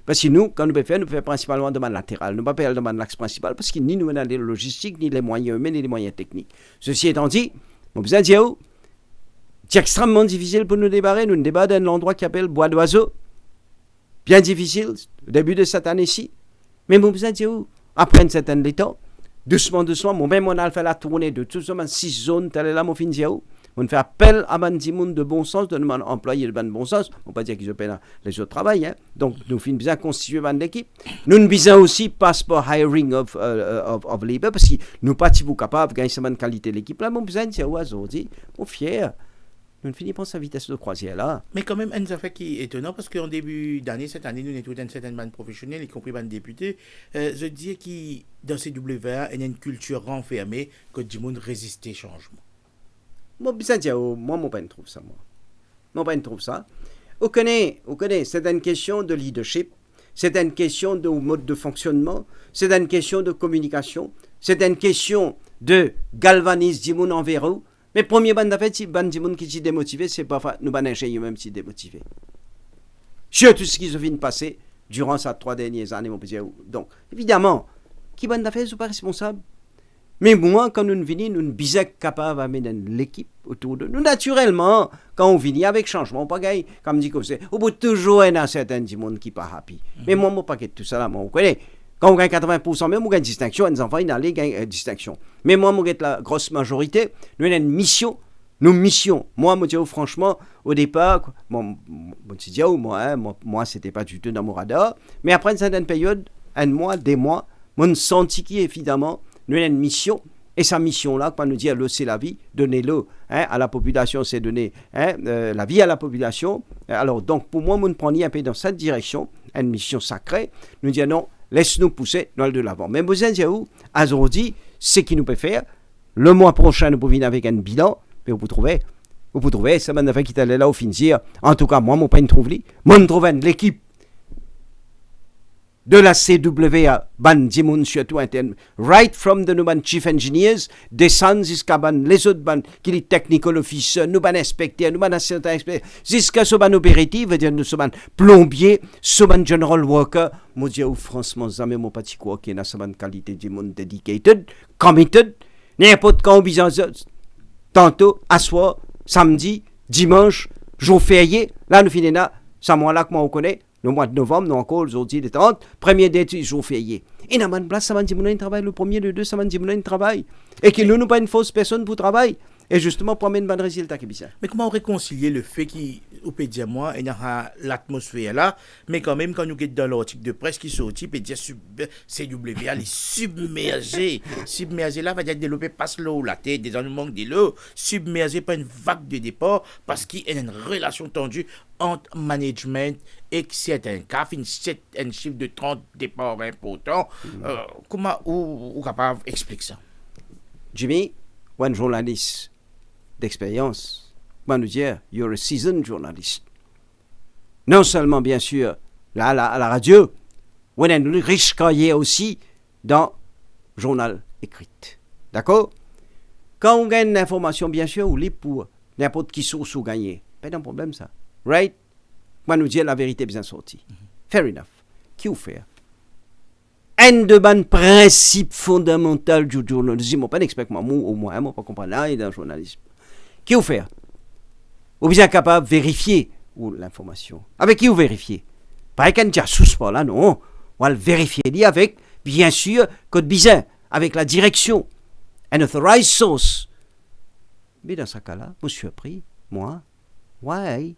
Parce que nous, quand nous pouvons faire principalement demande latérale. Nous ne pouvons pas faire demande l'axe principal parce que ni nous avons les logistiques, ni les moyens humains, ni les moyens techniques. Ceci étant dit, nous besoin de dire, c'est extrêmement difficile pour nous débarrer. Nous débarrons d'un endroit qui s'appelle Bois d'Oiseau. Bien difficile, au début de cette année-ci. Mais nous besoin de dire, après une certaine temps, doucement, moi-même, on a fait la tournée de toutes ces 6 zones, telle est là, mon fin de dire, on fait appel à des gens de bon sens, de nos employés de bon sens. On ne peut pas dire qu'ils ont les autres travail. Hein. Donc, nous finissons bien constituer une équipe. Nous ne besoin aussi passeport hiring of labor, parce que nous ne sommes pas capables de gagner cette qualité de l'équipe. Là, nous besoin de dire, aujourd'hui, on est fiers. Nous ne finissons pas sa vitesse de croisière là. Mais quand même, un affaire qui est étonnant, parce qu'en début d'année, cette année, nous avons une certaine bande professionnelle, y compris bande députés. Je dis que dans ces WA, il y a une culture renfermée que du monde résiste au changement. Moi, je ne trouve ça. Moi, je ne trouve ça. Vous connaissez, c'est une question de leadership, c'est une question de mode de fonctionnement, c'est une question de communication, c'est une question de galvaniser du monde envers vous. Mais premier bande d'affaires, si bande du monde qui est démotivé, c'est pas nous ban ingénieux même si démotivé. Surtout ce qui se vient de passer durant ces 3 dernières années, mon petit. Donc, évidemment, qui bande d'affaires sont pas responsables. Mais moi, quand nous venons, nous ne sommes pas capables d'amener l'équipe autour de nous. Naturellement, quand on vient avec changement, pas gagner, comme dit comme c'est, au bout toujours il y a un certain monde qui n'est pas happy. Mais moi, je ne pas tout ça là, moi, vous connaissez. Quand on gagne 80%, même on gagne distinction, les enfants, ils n'allaient gagner distinction. Mais moi, je gagne la grosse majorité, nous avons une mission. Nos missions. Moi, je dis franchement, au départ, moi, c'était pas du tout dans mon radar. Mais après une certaine période, un mois, des mois, je senti qu'évidemment, nous avons une mission. Et sa mission-là, quand nous dit c'est la vie, donnez-le à la population, c'est donner la vie à la population. Alors, donc, pour moi, nous prenons un peu dans cette direction, une mission sacrée. Nous disons non, laisse-nous pousser dans le de l'avant. Mais vous savez où, aujourd'hui, ce qu'il nous peut faire, le mois prochain, nous pouvons venir avec un bilan, mais vous pouvez trouver, ça m'a fait qu'il allait là au fin de dire, en tout cas, moi, je ne trouve pas, moi, je trouve l'équipe de la CWA, ban Dimoun surtout interne, right from the Nuban Chief Engineers, descend jusqu'à ban les autres ban, qui est technical officer, nous ban inspecteur, nous ban assistant inspecteur, jusqu'à ce ban opératif, veut dire nous ce ban plombier, ce ban general worker, moi dis franchement, jamais mon petit quoi qui est dans ce ban qualité du monde dedicated, committed, n'importe quand besoin tantôt, à soir, samedi, dimanche, jour férié, là nous finissons là, c'est moi là que moi on connaît. Le mois de novembre, nous encore aujourd'hui le 30, premier des jours fériés. Et dans une place, ça m'a dit mon travail, le premier, le 2, ça m'a dit mon travail. Et que nous, pas une fausse personne pour travail. Et justement, pour amener un bon résultat qui est bien. Mais comment réconcilier le fait qu'on peut dire moi, il y a l'atmosphère là, mais quand même, quand nous sommes dans l'article de presse qui sortit, peut dire CWA, les submergés. Submergés là, va dire développer passe l'eau, la tête, des gens manquent de l'eau, submergés par une vague de départ, parce qu'il y a une relation tendue entre management et certains cas, un chiffre de 30 départs importants. Comment ou capable d'expliquer ça? Jimmy, un journaliste d'expérience, va nous dire, you're a seasoned journalist. Non seulement, bien sûr, là, à la radio, on a une riche carrière aussi dans le journal écrit. D'accord? Quand on gagne une information, bien sûr, on lit pour n'importe qui source ou gagner. Pas de problème, ça. Right? Va nous dire la vérité bien sortie. Fair enough. Qui vous fait? Un de ban principe fondamental du journalisme, je ne pas expliquer moi au moins, je ne pas comprendre là dans le journalisme. Qui vous fait? Vous êtes capable de vérifier l'information. Avec qui vous vérifiez? Pas avec un jassous pas là, non. On va le vérifier avec, bien sûr, code bizarre, avec la direction. An authorized source. Mais dans ce cas-là, je suis surpris, moi, why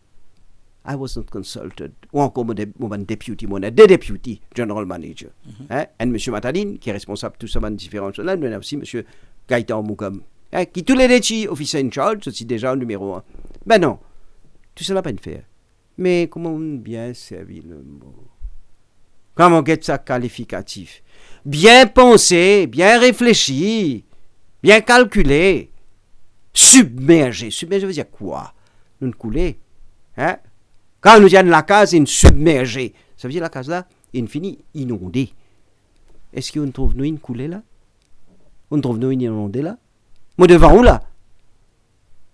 I was not consulted. Ou encore mon deputy, deputy general manager. Et M. Mataline, qui est responsable de tout ça, différentes choses. Là, nous avons aussi M. Gaëtan Moukam, Qui tous les déchis, officier in charge, c'est déjà le numéro 1. Ben non, tout ça n'a pas de faire. Mais comment bien servir le mot? Comment get ça qualificatif? Bien pensé, bien réfléchi, bien calculé. Submergé. Submergé veut dire quoi? Nous couler. Hein? Quand nous disons la case, une submergée. Ça veut dire la case là, il finit inondée. Est-ce qu'on trouve nous une coulée là? On trouve nous une inondée là? Moi devant où là?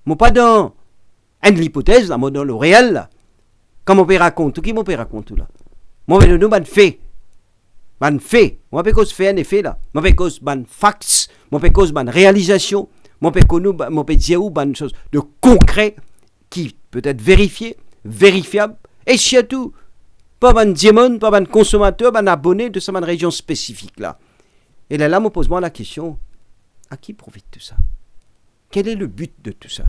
Moi pas dans une hypothèse là, moi dans le réel là. Quand mon père raconte, qui mon père raconte tout là? Moi je nous ban fait. Ban fait. Moi pas cause fait un effet là. Moi pas cause ban facts, moi pas cause ban réalisation, moi pas connu moi pas dire ou ban chose de concret qui peut être vérifié, vérifiable et surtout pas ban diamant, pas ban consommateur, ban abonné de cette région spécifique là. Et là me pose moi la question, à qui profite tout ça? Quel est le but de tout ça?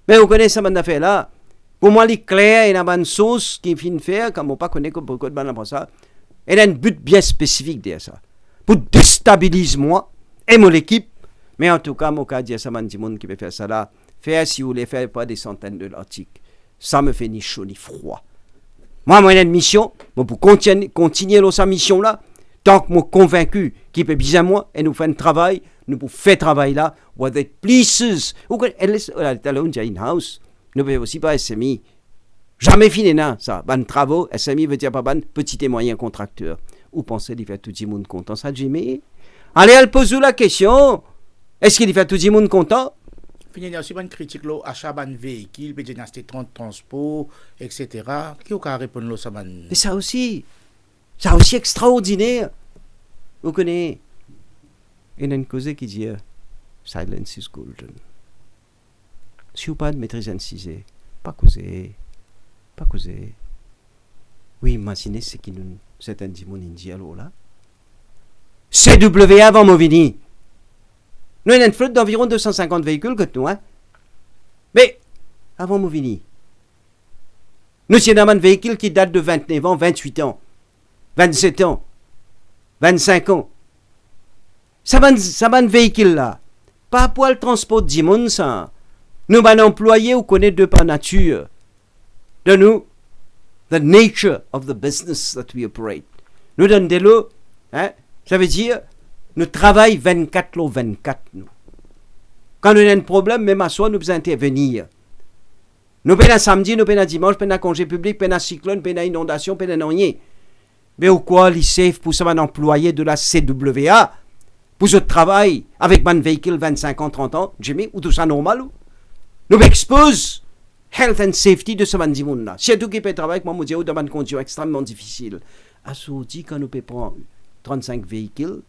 Mais vous connaissez cette affaire là. Pour moi, les clairs et la bonne sauce qui finit de faire, comme on ne pas connaît beaucoup de bandes pour ça, elle a un but bien spécifique derrière ça. Pour déstabiliser moi et mon équipe. Mais en tout cas, mon cas, dire ça, man, du monde qui peut faire ça là. Faire, si vous voulez faire, pas des centaines de l'article. Ça me fait ni chaud ni froid. Moi, j'ai une mission. Moi, pour continuer dans sa mission là, tant que moi convaincu qu'il peut bien moi et nous faire un travail, nous pouvons faire travail là, what it pleases. Vous connaissez, in-house. Nous pouvons aussi pas SMI. Jamais fini, non, ça. Ban travaux, SMI veut dire pas ban petit et moyen contracteur. Ou pensez qu'il fait tout le monde content, ça, Jimmy? Allez, elle pose la question. Est-ce qu'il fait tout le monde content? Il y a aussi une critique là, achat d'un véhicule, peut dire acheter 30 transports, etc. Qui a répondu à ça? Mais ça aussi extraordinaire. Vous connaissez? Il y a une cause qui dit silence is golden. Si vous pas de maîtrise incisée, pas causer. Oui, imaginez ce qui nous, c'est un dimanche indien là. CWA avant Movini. Nous avons une flotte d'environ 250 véhicules que nous, hein. Mais, avant Movini, nous avons un véhicule qui date de 29 ans, 28 ans, 27 ans, 25 ans. Ça va un véhicule là. Pas pour le transport du monde, ça. Nous avons employé ou connaître de par nature. De nous, the nature of the business that we operate. Nous donnons des lots, hein. Ça veut dire, nous travaillons 24 lots 24, nous. Quand nous avons un problème, même à soi, nous pouvons intervenir. Nous payons un samedi, nous payons un dimanche, nous payons un congé public, nous payons un cyclone, nous payons une inondation, nous payons un rien. Mais au quoi, les safe pour ça, un employé de la CWA, pour ce travail, avec un véhicule 25 ans, 30 ans, Jimmy, ou tout ça normal, ou? Nous exposons health and safety de ce monde là. Si tout qui peut travailler avec moi, je dis, dans une condition extrêmement difficile. Assourdi, quand nous pouvons prendre 35 véhicules,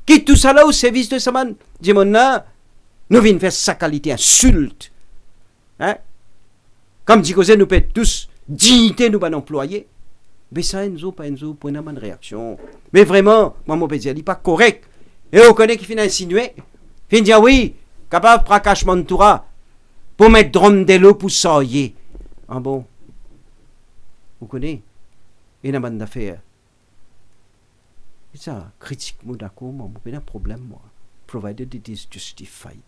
qui tout ça là au service de ce monde là, nous venons faire sa qualité insulte. Hein? Comme dit que nous pouvons tous dignité nous employer. Mais ça, pas pour une bonne réaction. Mais vraiment, moi, mon pédiatre, il n'est pas correct. Et on connaît qui finit insinuer. Il dit, oui, capable de prendre de toura pour mettre drum de l'eau pour s'ailler. Ah bon? Vous connaissez? Il y a une bonne affaire. Et ça, critique, moi, d'accord, moi, j'ai un problème, moi. Provided it is justified.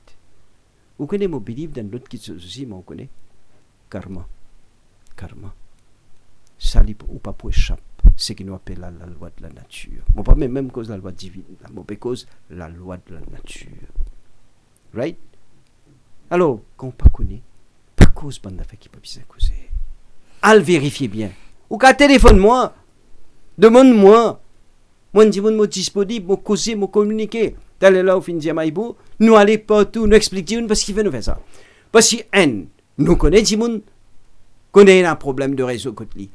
Vous connaissez, moi, believe dans l'autre qui se aussi, moi, vous connaissez? Karma. Ça, ou pas pour échapper. C'est ce qui nous appelle la loi de la nature. Bon, pas même cause la loi divine, mais cause la loi de la nature. Right? Alors, quand on ne connaît pas cause bande d'affaires qui peut bien causer. Al vérifier bien. Ou qu'à téléphone-moi, demande-moi. Moi, je dis, moi, disponible, moi, causer, moi, communiquer. D'aller là, au fin de Maïbo, nous aller partout, nous expliquer, parce qu'il veut nous faire ça. Parce que, nous connaissons, connaît un problème de réseau côté lui.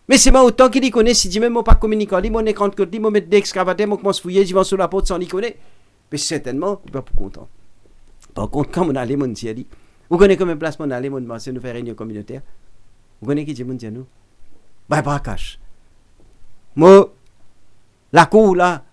Mais c'est pas autant qu'il y connaît, si dit même moi pas communiquant, mon écran de côté, moi mettre des excavateurs, moi commence fouiller, j'y vais sur la porte sans y connaître. Mais certainement, il n'est pas pour content. Par contre, quand on a les mon dit, vous connaissez combien de place on a les mon c'est nous faire réunion communautaire. Vous connaissez qui dit mon dit nous? Bah pas cash. Moi la cour là.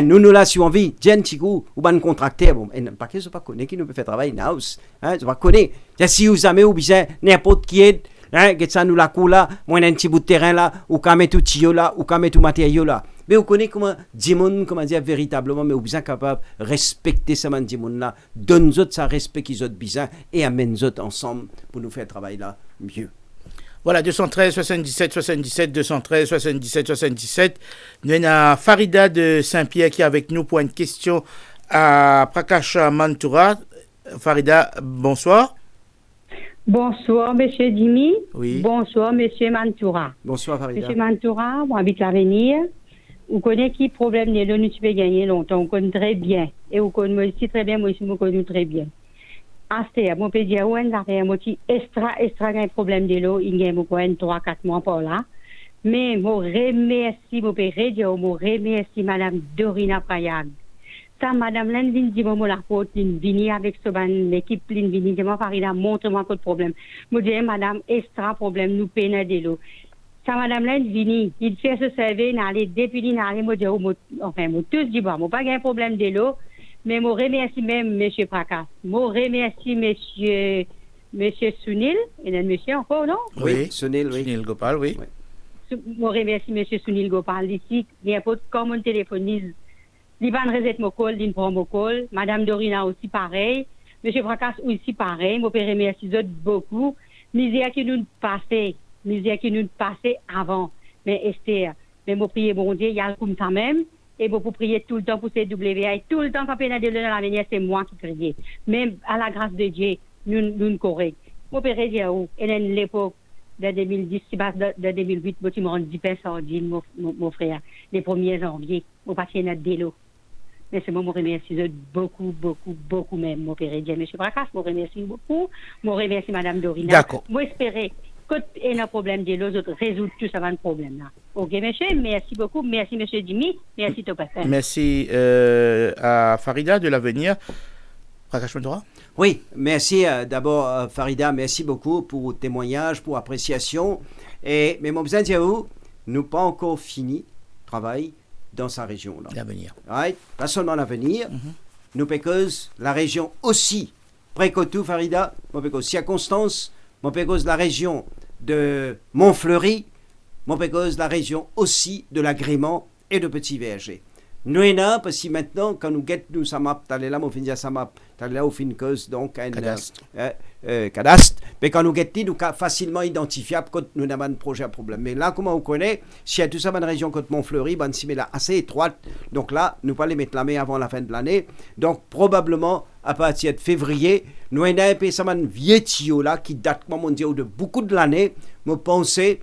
Nous là si on vit, Jen Chikou ou ban contracteur bon, pas que je pas connaît qui nous peut faire travailler in house, je pas connaît. Si vous avez ou bien n'importe qui est hein, que ça nous la coule là, moi un petit bout de terrain là, ou quand mettre tout tuyau là, ou quand mettre tout matériau là. Mais vous connaissez comment dire véritablement, mais vous bien capable de respecter ce monde là, donne autres ça respect qu'ils ont besoin et amène autres ensemble pour nous faire travail là mieux. Voilà, 213 77 77, 213 77 77. Nous avons Farida de Saint-Pierre qui est avec nous pour une question à Prakash Mantoura. Farida, bonsoir. Bonsoir, monsieur Jimmy. Oui. Bonsoir, monsieur Mantoura. Bonsoir, Farida. Monsieur Mantoura, moi, habite l'avenir. Vous connaissez qui problème de l'eau, nous pouvons gagner longtemps. Vous connaissez très bien. Et vous connaissez moi aussi très bien, moi aussi, vous connaissez très bien. Asté, mon peux dire, ouais, là, moi, extra, un problème de l'eau, il y a 3-4 mois par là. Mais, moi, remercie, mon peux dire, moi, remercie madame Dorina Payag. Ça, madame, là, dit, moi, la faute, vini avec l'équipe, vini, moi, Farida, montre-moi quoi de problème. Moi, dis, madame, extra problème, nous peinons de l'eau. Ça, madame, là, vini, il fait ce service, n'allez, depuis, n'allez, moi, dire, enfin, moi, tous dit, bon, moi, pas un problème de l'eau. Mais je remercie même M. Prakas. Je remercie M. Sunil. Il y a un monsieur encore, non? Oui, Sunil, oui. Sunil Gopal, oui. Je remercie M. Sunil Gopal ici. Il y a pas de comme on téléphonise. Il va reset mon call, il prend mon call. Madame Dorina aussi pareil. M. Prakas aussi pareil. Je remercie beaucoup. Misère qui nous passait avant. Mais Esther, mais je prie bon Dieu, il y a comme ça même. Et vous priez tout le temps pour CWA. Et tout le temps, quand on a de l'eau dans l'avenir, c'est moi qui prie. Même à la grâce de Dieu, nous correct. Mon père dire où? Et à l'époque de 2010, de 2008, je me rends 10 personnes, mon frère, les 1er janvier, mon patient a de l'eau. Mais c'est moi, je remercie beaucoup même, mon père Dieu. M. Brakas, je remercie beaucoup. Je remercie Mme Dorina. D'accord. Je espère que il y a un problème de l'eau, résoudre tout ça, le problème là. Ok, monsieur, merci beaucoup. Merci, monsieur Jimmy. Merci, Topaz. Merci à Farida de l'avenir. Prakash Mantoura. Oui, merci d'abord Farida, merci beaucoup pour vos témoignages, pour l'appréciation. Mais mon besoin de dire, nous pas encore fini le travail dans sa région là. L'avenir. Right? Pas seulement l'avenir, nous pécose la région aussi. Précotou Farida, mon pécose circonstance, mon pécose la région de Montfleury, mon pécose la région aussi de l'agrément et de Petit Verger. Nous en parce que maintenant, quand nous guettons nous sa map, t'allais là, mon fin dire sa map, t'allais là au fin cause, donc un cadastre. Cadastre. Mais quand nous guettons, nous facilement identifiable quand nous n'avons pas de projet à problème. Mais là, comment on connaît, s'il y a tout ça dans la région côte Montfleury, ben, si mais là assez étroite, donc là, nous pas les mettre la main avant la fin de l'année. Donc probablement à partir de février, nous avons un peu ça vieux tuyau là qui date, comment on dit, de beaucoup de l'année. Me penser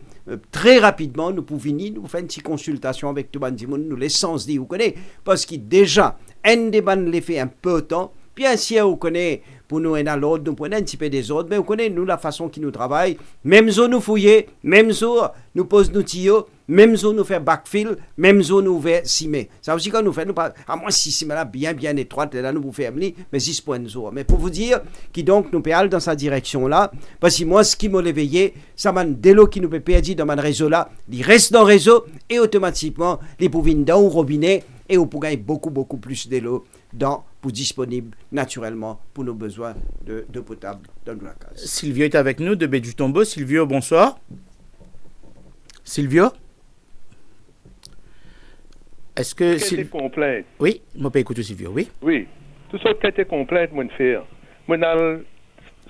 très rapidement, nous pouvons nous faire une petite consultation avec tout le monde, nous l'essence dit, vous connaissez, parce que déjà, un des bandes les fait un peu de temps, bien sûr, vous connaissez, pour nous, à l'ordre, nous prenons un petit peu des autres, mais vous connaissez, nous, la façon qui nous travaille, même zone nous fouiller, même zone nous pose nos tuyaux, même zone nous fait backfill, même zone nous fait cimer. Ça aussi, quand nous faisons, à moins si cimer là, bien étroite, là, nous vous faisons, mais 6 points de zone. Mais pour vous dire, qui donc nous peut aller dans sa direction là, parce que moi, ce qui m'a l'éveillé, ça m'a de l'eau qui nous peut perdre dans mon réseau là, il reste dans le réseau, et automatiquement, les pouvines dans le robinet, et on peut gagner beaucoup plus d'eau pour disponible naturellement pour nos besoins de potable dans la case. Silvio est avec nous de Bédu-Tombeau. Silvio, bonsoir. Silvio? Est-ce que... Quelle est complète? Oui, je peux écouter Silvio, oui. Oui. Tout ça qui était complète, moi, faire. Moi, dans le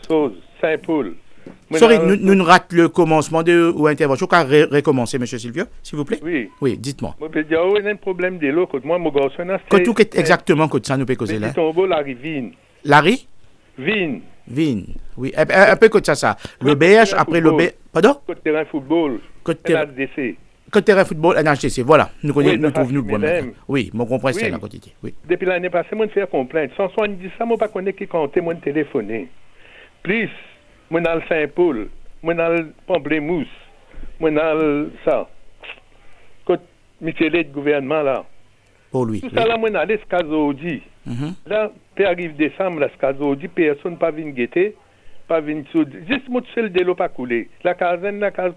chose, Saint-Paul. Sorry, nous ratons le commencement de ou intervention. Car recommencer, M. Silvio, s'il vous plaît. Oui. Oui, dites-moi. Moi, je peux dire, il y a un problème de l'eau. Moi, mon garçon, que tout est exactement que ça nous peut causer là. Tombeau, Larry Vine. Larry? Vine. Oui. Un peu comme ça. Le BH, après le B. Pardon? Côte terrain football. Côte terrain football, NHDC. Voilà. Nous trouvons nous bon. Oui, mon comprends c'est la quantité. Oui. Depuis l'année passée, moi, je fais complainte. 170 ça, moi, pas connaître qui comptait, moi, téléphoner. Plus, moi, dans le Saint-Paul. Moi, dans le Pamplemousse, moi, dans le ça. Côte mutuelle de gouvernement, là. Pour lui. Tout ça, là, moi, dans l'escazodi. Là, puis arrive décembre, l'escazodi, personne pas venu guetter, pas venu sous. Juste, moi, tu sais, le délo pas coulé. La case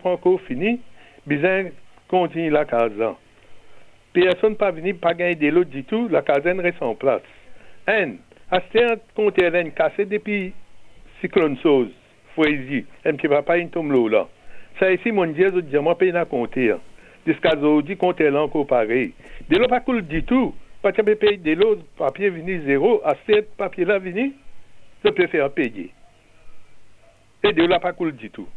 prend encore fini, bizarre, continue la case là. Personne pas venu, pas gagner délo du tout, la case reste en place. À ce compte cassé depuis cyclone sauce. Fouézi, un petit papa, il tombe là. Ça ici, mon Dieu, je dis, moi, paye à compter. Jusqu'à aujourd'hui, compter là encore pareil. De l'eau pas cool du tout. Pas de payer de l'eau, papier vini zéro, à cette papier là vini, je peux faire payer. Et de l'eau pas cool du tout.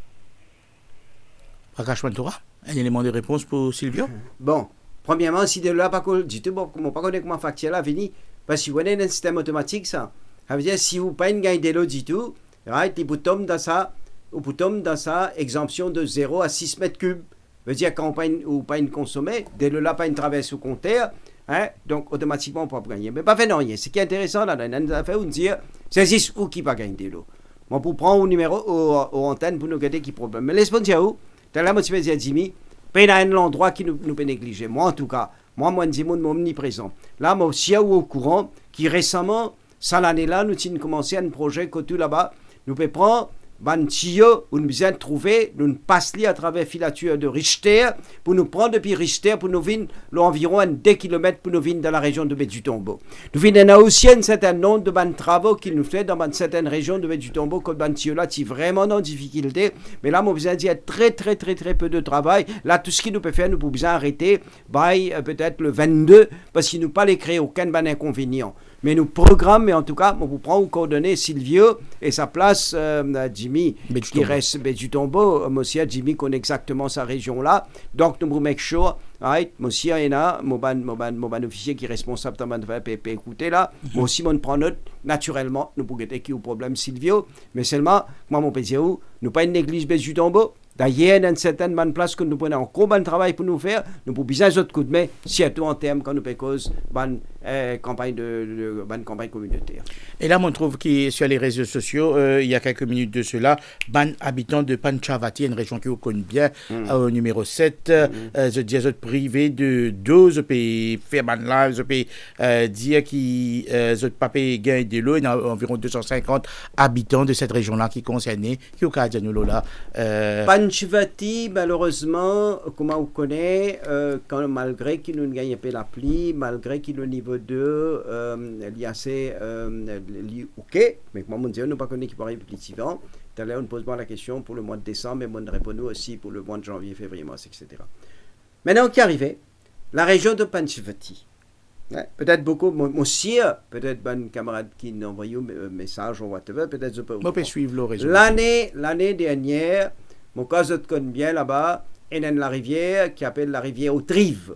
Prakash Mantoura, un élément de réponse pour Silvio? Bon, premièrement, si de l'eau pas cool du tout, bon, comment pas connaître comment facture là vini, parce que vous avez un système automatique, ça. Ça veut dire, si vous payez une gagne de l'eau du tout, right, vous tombez dans ça, exemption de 0 à 6 mètres cubes. Ça veut dire, quand on paye une consommée, de l'eau là, pas une traverse au compteur, hein, donc automatiquement, on peut pas gagner. Mais pas fait non rien. Ce qui est intéressant, là, dans une affaire, on dit, c'est juste où qui va gagner de l'eau. Bon, pour prendre au numéro, aux antennes, pour nous regarder qui problème. Mais laisse-moi dire où, dans la motivation de Jimmy, il y a un endroit qui nous peut négliger. Moi, en tout cas, moi, dis mon omniprésent. Là, moi aussi, au courant, qui récemment, ça l'année-là, nous avons commencé un projet côté là-bas. Nous pouvons prendre un tuyau où nous besoin de trouver, nous passons à travers filature de Richter pour nous prendre depuis Richter pour nous venir environ 2 km pour nous venir dans la région de Baie-du-Tombeau. Nous venons aussi un certain nombre de travaux qui nous fait dans certaines régions de Baie-du-Tombeau comme un tuyau là qui est vraiment en difficulté. Mais là, nous besoin dire très peu de travail. Là, tout ce qui nous peut faire, nous pouvons besoin arrêter peut-être le 22 parce qu'il nous pas les créer aucun inconvénient. Mais nous programmons, mais en tout cas, on vous prend aux coordonnées Silvio et sa place, Jimmy, qui reste Baie-du-Tombeau. Monsieur Jimmy connaît exactement sa région là. Donc, nous vous make sure, right, monsieur et là, mon officier qui est responsable de faire écouter là. Moi aussi, on prend note, naturellement, nous pouvons être qui au problème Silvio. Mais seulement, moi, mon pays, nous pas une néglige Baie-du-Tombeau. D'ailleurs, dans certaines places que nous prenons encore bon travail pour nous faire, nous pouvons bien d'autres coups de main, surtout en termes quand nous faisons cause bonne campagne communautaire. Et là, on trouve que sur les réseaux sociaux, il y a quelques minutes de cela, ban habitant de Panchavati, une région que vous connaissez bien, au numéro 7, je dis à privé de 12 pays, faire ban là, je peux dire qui je pas payer gain de l'eau, il y a environ 250 habitants de cette région-là qui concernés, qui au cas de nous là. Panchavati, malheureusement, comment on connaît, malgré qu'il ne gagne pas la pluie, malgré qu'il au niveau 2, il y a assez, ok, mais moi, mon Dieu, nous ne connaissons pas qui paraît plus suivant. Tout à l'heure, on pose moi la question pour le mois de décembre, mais on répond aussi pour le mois de janvier, février, mars, etc. Maintenant, qui est arrivé, la région de Panchavati. Ouais, peut-être beaucoup, moi aussi, peut-être un camarade qui nous envoie un message ou whatever, peut-être je peux. On peut suivre le réseau. L'année dernière, mon cas, je te connais bien là-bas, il y a la rivière qui s'appelle la rivière Autrive.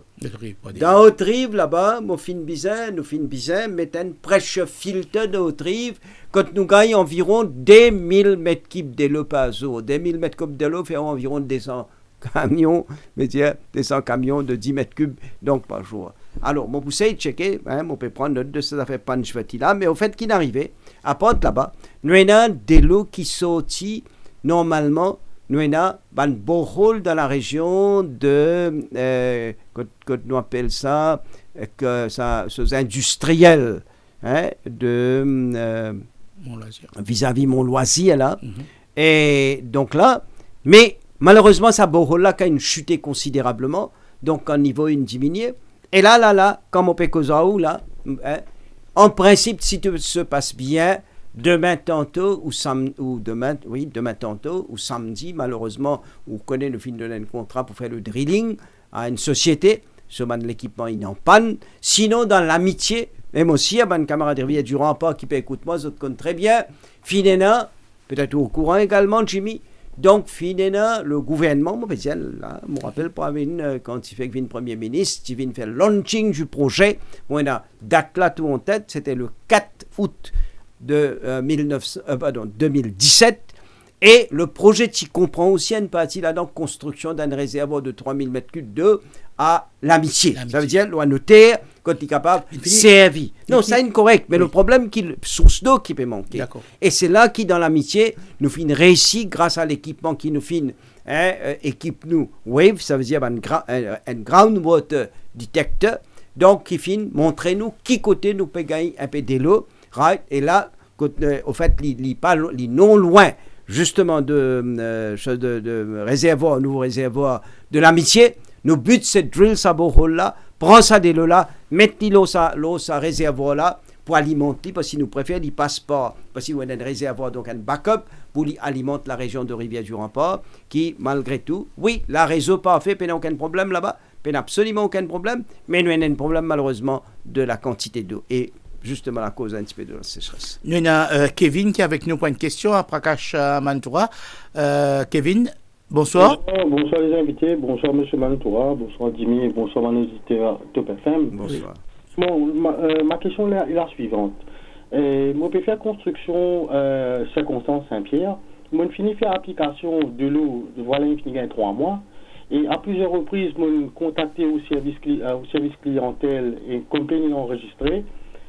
Dans Autrive, là-bas, nous fin bizin, mettons un prêche filtre d'Autrive, quand nous gagnons environ 2000 mètres cubes de l'eau par jour. 2000 mètres cubes de l'eau fait environ 200 camions, mais tiens, 200 camions de 10 mètres cubes, donc par jour. Alors, mon poussé, checker, on peut prendre note de cette affaire Panchavati là, mais au fait qu'il arrivait, à Porte là-bas, nous avons de l'eau qui sortit normalement. Nous avons un borehole dans la région de, que nous appelons ça, ces industriels, hein, de vis-à-vis mon loisir là. Et donc là, mais malheureusement, ce borehole-là a chuté considérablement, donc en niveau une diminué. Et là, comme on peut causer là, hein, en principe, si tout se passe bien, demain tantôt ou samedi, malheureusement, on connaît le fin de un contrat pour faire le drilling à une société, ce l'équipement il est en panne. Sinon, dans l'amitié, même aussi, un camarade de Rivière du Rempart qui peut écouter moi, je te connais très bien, Finena, peut-être au courant également, Jimmy. Donc, Finena, le gouvernement, je me rappelle pas, quand il fait que le Premier ministre, il vient faire le launching du projet. Moi, la date là tout en tête, c'était le 4 août de 2017. Et le projet qui comprend aussi une partie là-dedans, construction d'un réservoir de 3000 m3 d'eau à l'amitié. Ça veut dire, l'on noter, quand il est capable, servi. Non, c'est incorrect, mais le problème, c'est la source d'eau qui peut manquer. D'accord. Et c'est là qui, dans l'amitié, nous finissons réussi grâce à l'équipement qui nous finit, équipe nous Wave, ça veut dire un groundwater detector, donc qui finit montrer nous qui côté nous peut gagner un peu de l'eau, right? Et là, au fait, il non loin, justement, de réservoir, nouveau réservoir de l'amitié, nos buts, c'est de drill sa borehole là, prendre ça de l'eau là, mettre l'eau sa réservoir là, pour alimenter, parce qu'il nous préfère, il passe par, parce qu'il y a un réservoir, donc un backup, pour alimenter la région de Rivière-du-Rempart, qui, malgré tout, oui, la réseau parfait, il n'y a aucun problème là-bas, il n'y a absolument aucun problème, mais il y a un problème, malheureusement, de la quantité d'eau. Et justement, la cause un petit peu de la sécheresse. Nous avons Kevin qui est avec nous pour une question à Prakash Mantoura. Kevin, bonsoir. Bonsoir les invités, bonsoir M. Mantoura, bonsoir Jimmy, bonsoir mon auditeur Top FM. Bonsoir. Bon, ma question est la suivante. Moi, je peux faire construction circonstance Saint-Pierre. Moi, je finis faire application de l'eau, voilà, il finit 3 mois. Et à plusieurs reprises, je me contacté au service clientèle et compagnie enregistrée.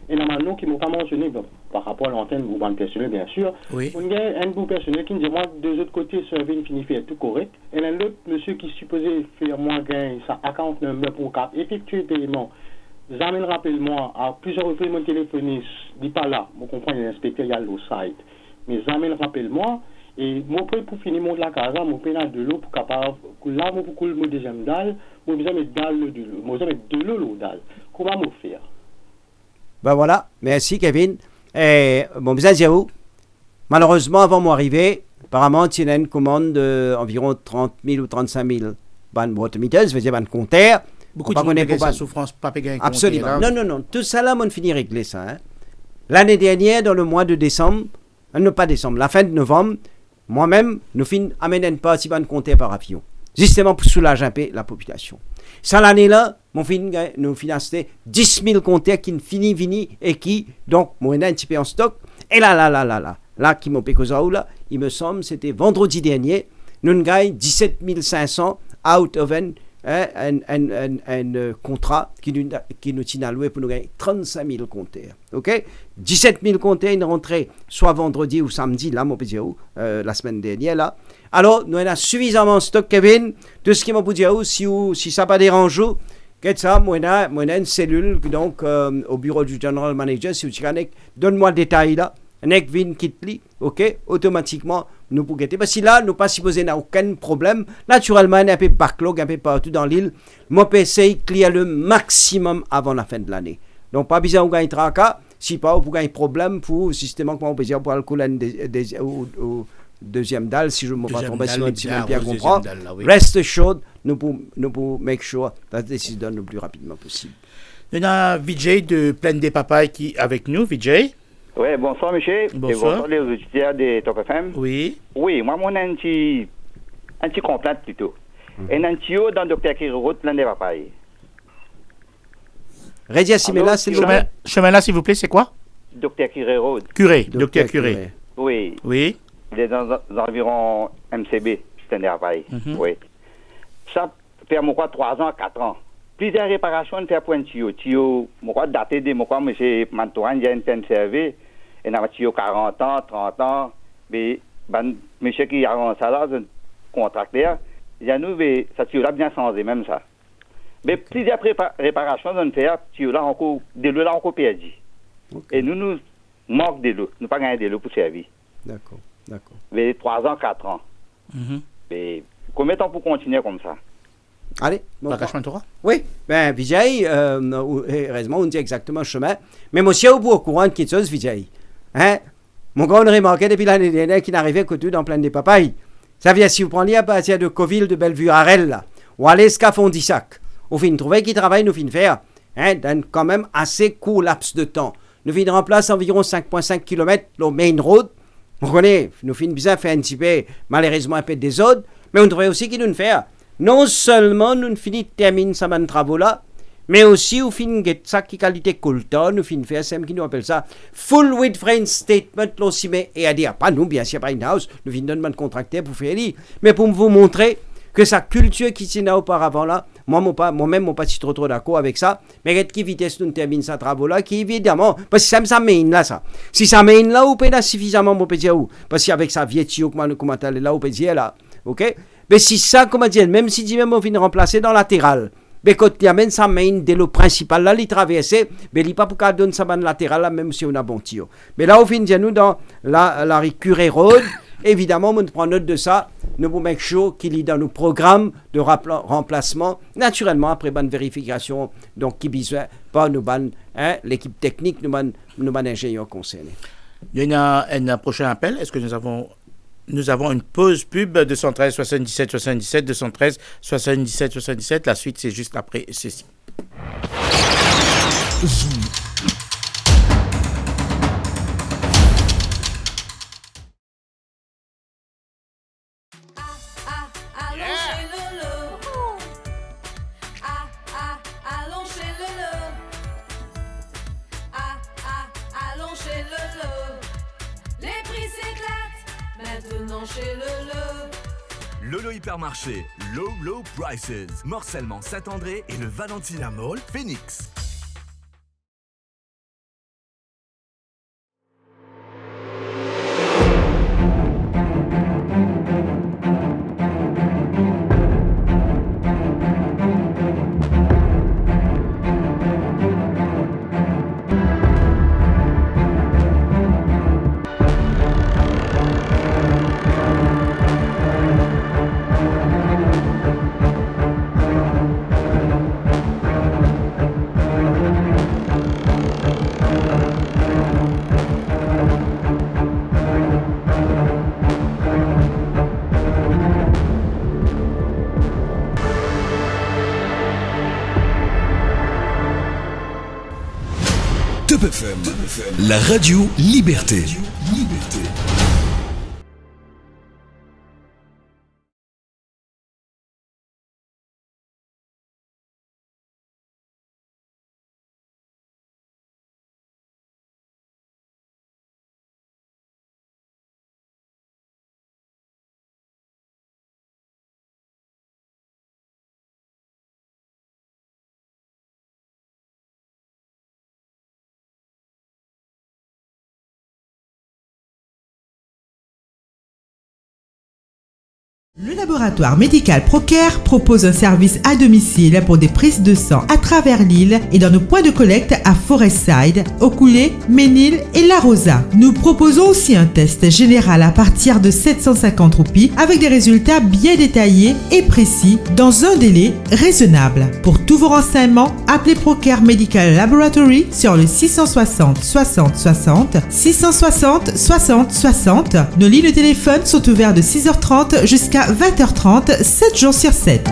Et normalement, qui ne m'ont pas mentionné, bon, par rapport à l'antenne, vous m'en personnel, bien sûr. Oui. On a un bout personnel qui me dit, moi, de l'autre côté, surveille, il finit faire tout correct. Et là, l'autre monsieur qui supposait faire moins gain, ça account number pour effectuer le paiement. J'amène rappelle-moi, à plusieurs reprises, mon téléphoniste, il n'est pas là. Vous comprenez, l'inspecteur, il y a le site. Mais j'amène rappelle-moi, et moi, pour finir mon de la casa, mon pénal de l'eau, pour capable, là, pour couler mon deuxième dalle, moi, besoin de dalle de l'eau. Moi, besoin de l'eau, dalle. Comment me faire? Ben voilà, merci Kevin. Et bon, besoin de vous. Malheureusement, avant mon arrivée, apparemment, il y a une commande d'environ 30 000 ou 35 000 ban water-meters, je veux dire ban compteurs. Beaucoup de gens ont sa souffrance, pas payer un compteur. Absolument. Non. Tout ça là, on finit régler ça. Hein. L'année dernière, dans le mois de décembre, non pas décembre, la fin de novembre, moi-même, nous finissons amener une partie ban compteur par avion. Justement pour soulager un peu la population. Ça l'année-là, nous finançons 10 000 compteurs qui finissent et qui, donc, moi, un petit peu en stock. Et là, qui m'ont payé là, il me semble, c'était vendredi dernier, nous gagnons 17 500 out of un contrat qui nous tient alloué pour nous gagner 35 000 compteurs. OK? 17 000 compteurs, ils rentraient soit vendredi ou samedi, là, mon petit la semaine dernière, là. Alors, nous avons suffisamment de stock, Kevin. Tout ce qui m'a dit, si ça ne pas dérange, qu'est-ce ça, moi, j'ai une cellule, donc, au bureau du general manager, si vous avez, donne-moi le détail là. Nek vin kitli, ok, automatiquement, nous pouvons guetter. Parce que là, nous pas supposé n'a aucun problème. Naturellement, il y a un peu de backlog, un peu partout dans l'île. Moi, je essaye de clear le maximum avant la fin de l'année. Donc, pas besoin de gagner tracas. Si pas, vous gagner problème pour, systématiquement, on peut dire, pour le coup, au deuxième dalle, si je ne me pas trompé, si je bien comprendre. Rest assured, nous pouvons make sure that this is done le plus rapidement possible. Nous avons Vijay de Plaine des Papayes qui est avec nous. Vijay. Oui, bonsoir, monsieur. Bonsoir. Et bonsoir, les auditeurs de Top FM. Oui. Oui, moi, mon un petit complainte plutôt. Un petit haut dans le docteur Kiriro, Plaine des Papayes. Redia Simela, c'est le chemin là, s'il vous plaît, c'est quoi? Docteur Kiriro. Curé, docteur Curé. Oui. Oui. Il est dans environ MCB, Plaine des Papayes. Oui. Ça fait, quoi, 3 ans, 4 ans. Plusieurs réparations fait pour un tuyau. Tuyau, moi, daté de moi, monsieur Mantouran, il y a une peine servée. Et dans un tuyau 40 ans, 30 ans. Mais, monsieur qui a un salaire, un contracteur, il y a nous, ça tuyau-là bien changé, même ça. Mais plusieurs réparations, on fait, tuyau-là, de l'eau là, encore perdu. Okay. Et nous manquons de l'eau. Nous pas gagné de l'eau pour servir. D'accord. Mais 3 ans, 4 ans. Mais, combien de temps pour continuer comme ça? Allez, oui, ben Vijay, heureusement, on dit exactement le chemin. Mais monsieur, au bout au courant de quelque chose, Vijay. Hein? Mon gars, on a remarqué depuis l'année dernière qu'il n'arrivait que tout dans Plaine des Papayes. Ça veut dire, si vous prenez à partir de Coville, de Bellevue-Arel, là, ou à l'Escafondissac, on finit de trouver qui travaille, nous finit de faire, hein, dans quand même assez court laps de temps. Nous finit de remplacer environ 5,5 km le main road. On connaît, nous finit bien faire un petit peu, malheureusement, un peu des autres, mais on trouve aussi qu'il nous fait. Non seulement nous finissons de terminer ça man travaux là, mais aussi nous finissons de ça qui qualité coltan, nous finissons faire ça qui nous appelle ça full with friend statement aussi mais et à dire pas nous bien sûr pas in house, nous finissons de contracter pour faire lire, mais pour vous montrer que sa culture qui s'est là auparavant là, moi-même mon pas si trop d'accord avec ça, mais à quelle vitesse nous termine ça travaux là qui évidemment parce que ça mène là ça. Si ça mène là ou pas suffisamment mon petit ou parce qu'avec sa vieille comment elle là ou petit là, OK? Mais si ça, comment dire, même si tu même on vient remplacer dans le latéral, mais quand tu amènes sa main de l'eau principale, là, il traverse, mais il n'y a pas pour qu'elle donne sa main latérale, là, même si on a bon tir. Mais là, on vient nous dans la rue Curé Road, Évidemment, nous prenons note de ça. Nous vous make sure qu'il y a dans nos programmes de remplacement, naturellement, après bonne vérification, donc qui besoin, pas nous l'équipe technique, nous ingénieurs concernés. Il y a un prochain appel. Est-ce que nous avons une pause pub 213 77 77 213 77 77. La suite, c'est juste après ceci. Zoom. Chez Lolo Hypermarché, Low Prices, Morcellement Saint-André et le Valentina Mall, Phoenix. Top FM, la radio Liberté. Le laboratoire médical Procare propose un service à domicile pour des prises de sang à travers l'île et dans nos points de collecte à Forestside, Okoulé, Ménil et La Rosa. Nous proposons aussi un test général à partir de 750 roupies avec des résultats bien détaillés et précis dans un délai raisonnable. Pour tous vos renseignements, appelez Procare Medical Laboratory sur le 660 60 60 660 60 60. Nos lignes de téléphone sont ouvertes de 6h30 jusqu'à 20h30, 7 jours sur 7.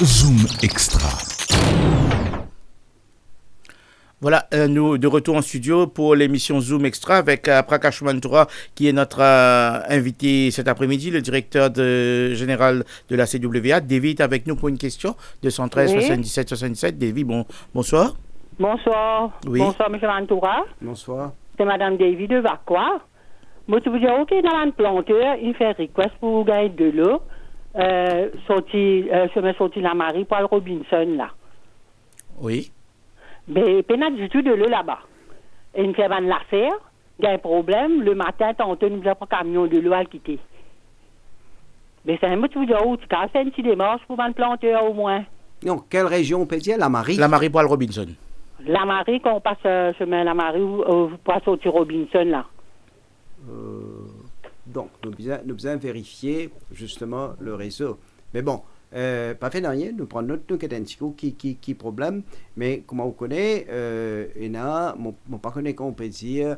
Zoom Extra. Voilà, nous de retour en studio pour l'émission Zoom Extra avec Prakash Mantura qui est notre invité cet après-midi, le directeur général de la CWA. David est avec nous pour une question, 213 77 77. David, bonsoir. Bonsoir. Oui. Bonsoir, M. Mantura. Bonsoir. C'est Mme David de Vacqua. Moi, je vous dis, OK, dans un planteur, il fait request pour gagner de l'eau. Sorti la Marie Paul Robinson là. Oui. Mais pas du tout de l'eau là-bas. Et il fait van l'affaire, il y a un problème, le matin, tantôt, nous avons pas camion de l'eau à le quitter. Mais c'est un mot de vous dire, tu as fait une petite démarche pour van planteur au moins. Non, quelle région on peut dire, la Marie? La Marie Paul Robinson. La Marie, quand on passe chemin la Marie, ou passe au Robinson là. Donc, nous besoin vérifier justement le réseau. Mais bon, pas fait de rien, nous prenons notre qui problème, mais comment on connaît, il y a, mon pas connaît qu'on peut dire,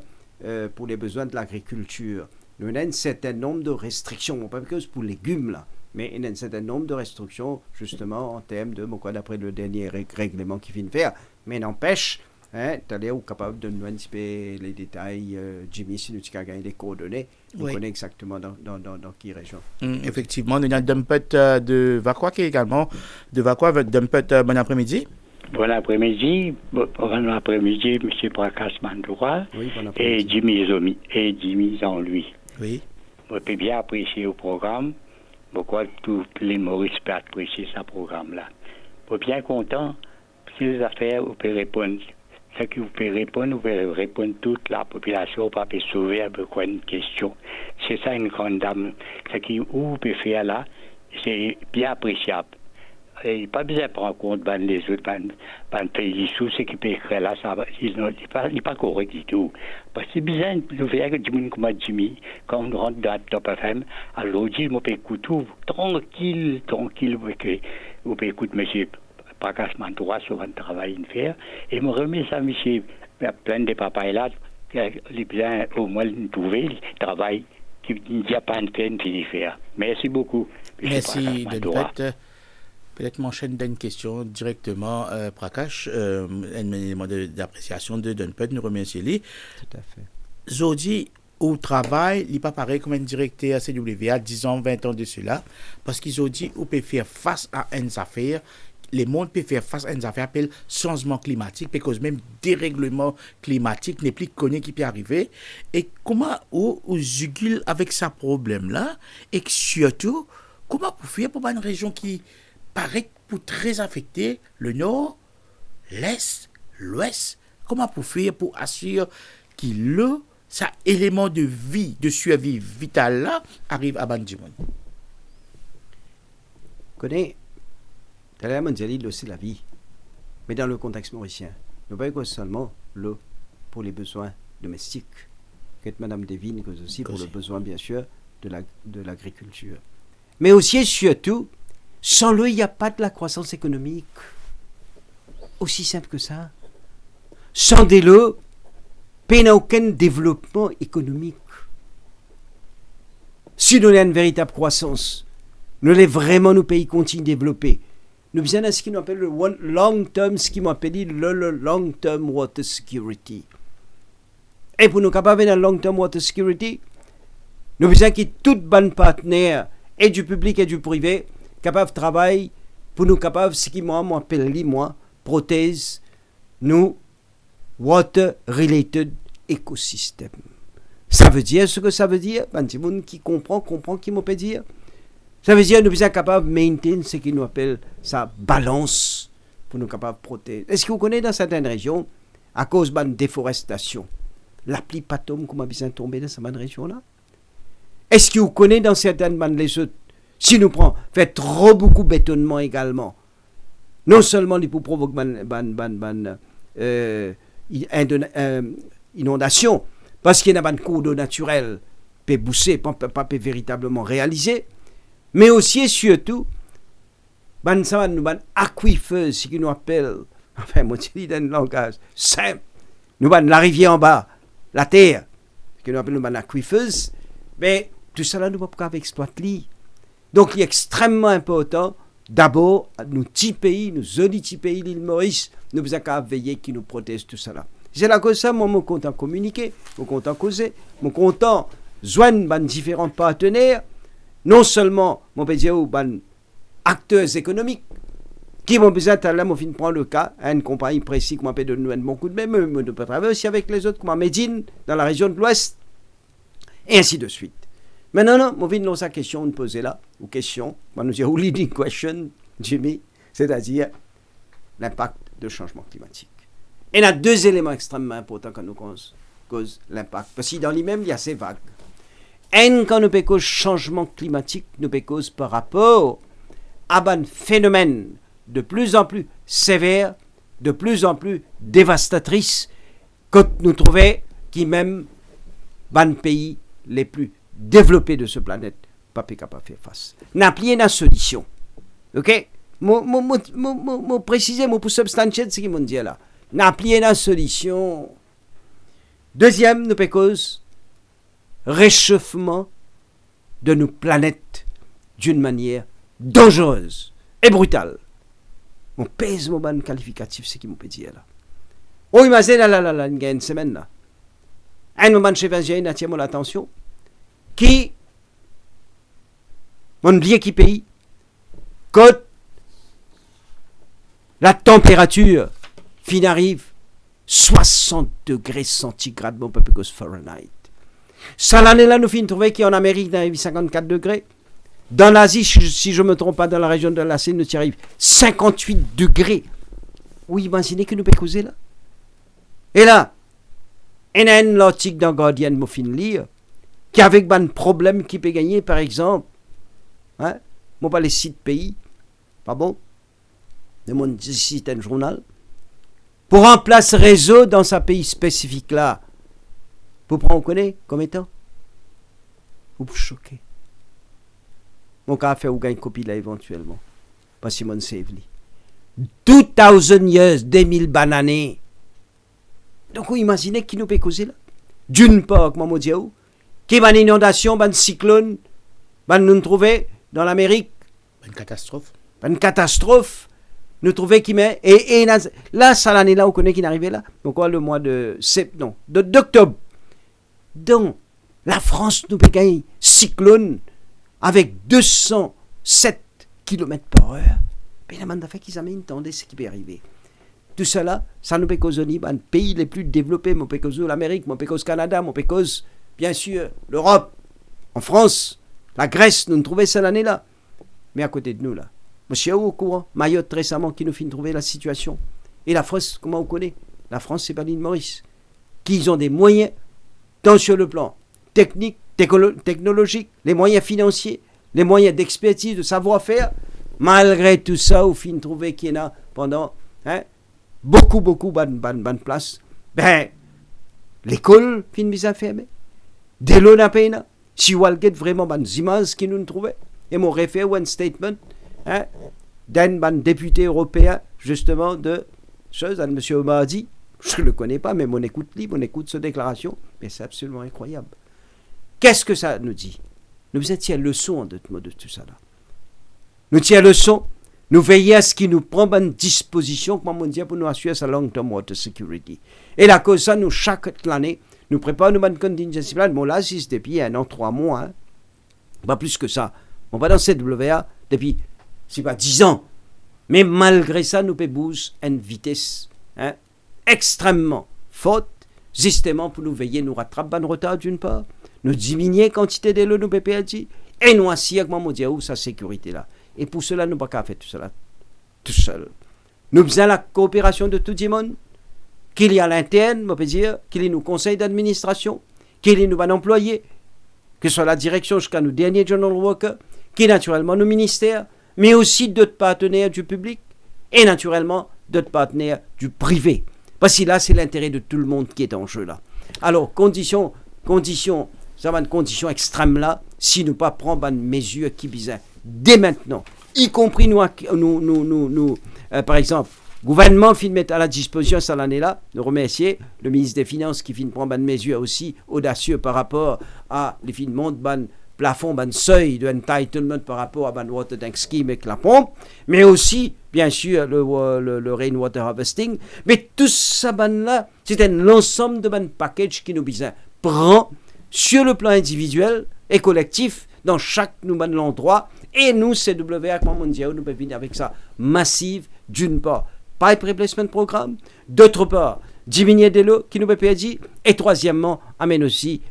pour les besoins de l'agriculture. Nous avons un certain nombre de restrictions, pas que pour les légumes là, mais il y a un certain nombre de restrictions justement en termes de, d'après le dernier règlement qui vient de faire, mais n'empêche, tu es capable de nous anticiper les détails, Jimmy, si nous avons gagné les coordonnées, on connaît exactement dans quelle région. Effectivement, nous avons Dumpet de Vacqua qui est également de Vacqua, Dumpet, bon après-midi. Bon après-midi, M. Prakash Mantoura et Jimmy Zomi et Jimmy Jean-Louis. Oui. Je peux bien apprécier le programme. Pourquoi tous les Maurice peuvent apprécier ce programme-là. Je suis bien content. Si les affaires, vous pouvez répondre. Ce que vous pouvez répondre toute la population pour sauver à peu près une question. C'est ça une grande dame. Ce que vous pouvez faire là, c'est bien appréciable. Il n'y a pas besoin de prendre compte les autres pays sous ce qui peut écrire là, il n'est pas correct du tout. Parce que c'est besoin de faire que Jimmy comme Jimmy, quand on rentre dans Top FM, alors je peux écouter tout, tranquille, vous pouvez écouter M. Prakash Mantoura sur un travail à faire, et me remet ça, monsieur, plein de papas là, les bien au moins trouver le travail qui n'y a pas de peine de faire. Merci beaucoup. Merci de peut-être m'enchaîne d'une question directement, Prakash, un élément d'appréciation de Dunpet, nous remercions lui. Tout à fait. Zodi, au travail, il n'est pas pareil comme un directeur à CWA, 10 ans, 20 ans de cela, parce qu'ils ont dit, on peut faire face à une affaire, les mondes peuvent faire face à une affaire appelée changement climatique, parce que même dérèglement climatique n'est plus connu qui peut arriver. Et comment on jugule avec ce problème-là, et surtout, comment vous faire pour une région qui paraît pour très affecter le nord, l'est, l'ouest. Comment pour faire pour assurer que ça élément de vie, de survie vitale là, arrive à Bandimon? Connais, Talia Mandiali, l'eau c'est la vie. Mais dans le contexte mauricien, nous ne pas seulement l'eau pour les besoins domestiques, que Madame Devine, que aussi pour le besoin bien sûr de l'agriculture. Mais aussi et surtout, sans l'eau, il n'y a pas de la croissance économique. Aussi simple que ça. Sans de l'eau, il n'y a aucun développement économique. Si nous avons une véritable croissance, nous allons vraiment nos pays continuer de développer. Nous avons ce qu'on appelle le long-term, ce qu'on appelle le long-term water security. Et pour nous capables de long-term water security, nous avons que toutes bonnes partenaires, et du public et du privé, capables de travailler pour nous capables, ce qui m'appelle prothèse, nous, water-related écosystème. Ça veut dire ce que ça veut dire. Ben, c'est monde qui comprend qui m'en peut dire. Ça veut dire nous sommes capables de maintenir ce qui nous appelle sa balance pour nous capables de protéger. Est-ce que vous connaissez dans certaines régions, à cause de la déforestation, la pluie pas tombe comme besoin de tomber dans cette région-là? Est-ce que vous connaissez dans certaines bandes les autres, si nous prenons, fait trop beaucoup de bétonnement également, non seulement il peut provoquer inondation, parce qu'il y a un cours d'eau naturel, peut bousser, pas véritablement réaliser, mais aussi et surtout, ça nous aquifers, ce qui nous appelle, enfin, moi je dis dans un langage simple, nous la rivière en bas, la terre, ce qui nous appelle nous aquifers, mais tout cela nous ne pouvons pas exploiter. Donc il est extrêmement important, d'abord, nos petits pays, nos petits pays, l'île Maurice, nous devons veiller qui nous protège tout cela. C'est là que ça, moi, je suis content de communiquer, je suis content de causer, je suis content de joindre différents partenaires, non seulement, mon pédier ou acteurs économiques, qui vont besoin de là, je prendre le cas, une compagnie précise qui m'a fait de nous un coup de même, mais je peux travailler aussi avec les autres, comme à Médine, dans la région de l'Ouest, et ainsi de suite. Maintenant, je vais nous poser la question de poser là, ou question, on va nous dire, leading question, Jimmy, c'est-à-dire l'impact du changement climatique. Et il y a deux éléments extrêmement importants quand nous causons l'impact. Parce que dans lui-même, il y a ces vagues. Et quand nous cause changement climatique, nous cause par rapport à un phénomène de plus en plus sévère, de plus en plus dévastatrice, que nous trouvons qui même dans les pays les plus développés de ce planète, pas capable de faire face. N'a plié la solution. Ok? Moi préciser, moi pour substantier ce qu'ils m'ont dit là. N'a plié la solution. Deuxième, nous cause réchauffement de nos planètes d'une manière dangereuse et brutale. Mon pèse mon ban qualificatif, c'est qui m'ont dit là. Oh, imagine là, il y a une semaine là. Un moment chez Vingien, attire mon attention. Qui, mon vieux qui pays, côte, la température, fin arrive, 60 degrés centigrades, mon peuple, cause Fahrenheit. Ça, l'année-là, nous finissons trouver qu'en Amérique, il arrive 54 degrés. Dans l'Asie, si je ne me trompe pas, dans la région de l'Asie, nous y arrive 58 degrés. Oui, imaginez que nous pouvons causer là. Et là, il y a un article dans Guardian, moi, fin lire, qui avec un problème qui peut gagner, par exemple, hein, moi, pas les sites pays, pas bon, de mon site un journal, pour remplacer réseau dans ce pays spécifique là, vous prenez, on connaît, comme étant, vous vous choquez. Mon cas a fait ou gagne copie là éventuellement. Pas Simon Sevely. 2000 years, 2000 bananes. Donc vous imaginez qui nous peut causer là. D'une part, comme on dit, qui va une inondation, un cyclone, va nous trouver dans l'Amérique. Une catastrophe. Une catastrophe. Nous trouver qui met. Et là, ça l'année là, on connaît qui est arrivé là. Donc le mois d'octobre. Donc, la France nous peut gagner cyclone avec 207 km/h. Mais la mandat fait qu'ils amènent entendez ce qui peut arriver. Tout cela, ça nous peut causer un pays les plus développés, mon peut causer l'Amérique, mon peut causer le Canada, mon peut causer, bien sûr, l'Europe, en France, la Grèce, nous trouvons cette année-là. Mais à côté de nous, là, monsieur au courant, Mayotte récemment qui nous fait trouver la situation. Et la France, comment on connaît? La France, c'est pas l'île Maurice. Qu'ils ont des moyens, tant sur le plan technique, technologique, les moyens financiers, les moyens d'expertise, de savoir-faire. Malgré tout ça, au fin trouvé qu'il y en a pendant beaucoup de place. Ben, l'école fin mise à fermer. Dès l'eau n'a pas si Walget vraiment ban images qui nous trouvaient. Et mon référé un statement d'un député européen justement de chose, M. Omar dit, je ne le connais pas, mais on écoute cette déclaration, mais c'est absolument incroyable. Qu'est-ce que ça nous dit? Nous tient leçon de tout ça là. Nous tient leçon, nous veillons à ce qui nous prend bonne disposition, comme on dit, pour nous assurer sa long-term water security. Et la cause ça, nous, chaque année, nous préparons nos bonnes contingency plan. Bon, là, si c'est depuis 1 an, 3 mois, pas plus que ça. On va dans cette WA depuis, c'est pas 10 ans. Mais malgré ça, nous pouvons à une vitesse extrêmement forte, justement pour nous veiller, nous rattraper un retard d'une part, nous diminuer la quantité de l'eau, nous PPLG, et nous assurer, comment dire, où sa sécurité là. Et pour cela, nous ne pouvons pas faire tout cela tout seul. Nous faisons la coopération de tout le monde, qu'il y a à l'interne, on peut dire, qu'il y a nos conseils d'administration, qu'il y a nos employés, que ce soit la direction jusqu'à nos derniers journal workers, qui naturellement nos ministères, mais aussi d'autres partenaires du public et naturellement d'autres partenaires du privé. Parce que là, c'est l'intérêt de tout le monde qui est en jeu là. Alors, condition, ça va une condition extrême là, si nous ne pas prendre une mesure qui vise dès maintenant, y compris nous par exemple, le gouvernement finit de mettre à la disposition cette année-là, de remercier le ministre des Finances qui finit de prendre une mesure aussi audacieux par rapport à les financements de plafond, un seuil de entitlement par rapport à un water tank scheme avec la pompe, mais aussi, bien sûr, le rainwater harvesting. Mais tout ça, là, c'est l'ensemble de un package qui nous prend sur le plan individuel et collectif dans chaque nouvel endroit. Et nous, CWA, comme on dit, nous pouvons venir avec ça massive, d'une part, pipe replacement programme, d'autre part, diminuer de l'eau qui nous peut dire, et troisièmement, amène aussi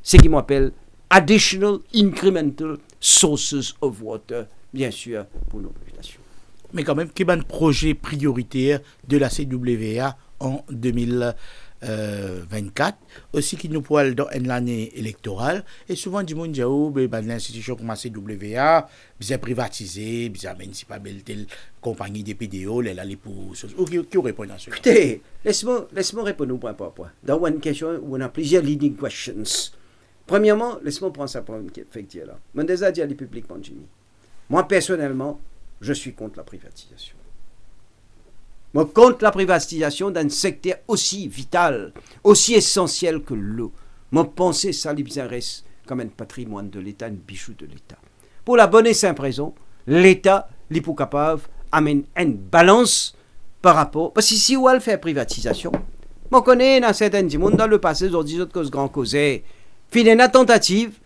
ce qui m'appelle additional incremental sources of water, bien sûr, pour nos populations. Mais quand même, quel est un projet prioritaire de la CWA en 2024, aussi qui nous poil dans l'année électorale, et souvent, du monde dit, l'institution comme la CWA, bien privatisée, bien municipale, telle compagnie des PDO, elle a les pour... Qui répond à cela? Écoutez, laisse-moi répondre point par point. Dans une question où on a plusieurs leading questions. Premièrement, laisse-moi prendre ça pour une fait là. Je déjà dit à les publics, moi, personnellement, je suis contre la privatisation. Moi, contre la privatisation d'un secteur aussi vital, aussi essentiel que l'eau. Moi, penser ça, les reste comme un patrimoine de l'État, un bijou de l'État. Pour la bonne et simple raison, l'État, il est capable d'amener une balance par rapport... Parce que si on fait privatisation, moi, je connais dans certains mondes dans le passé, ils ont dit autres causes grandes causes. Puis, il y a une tentative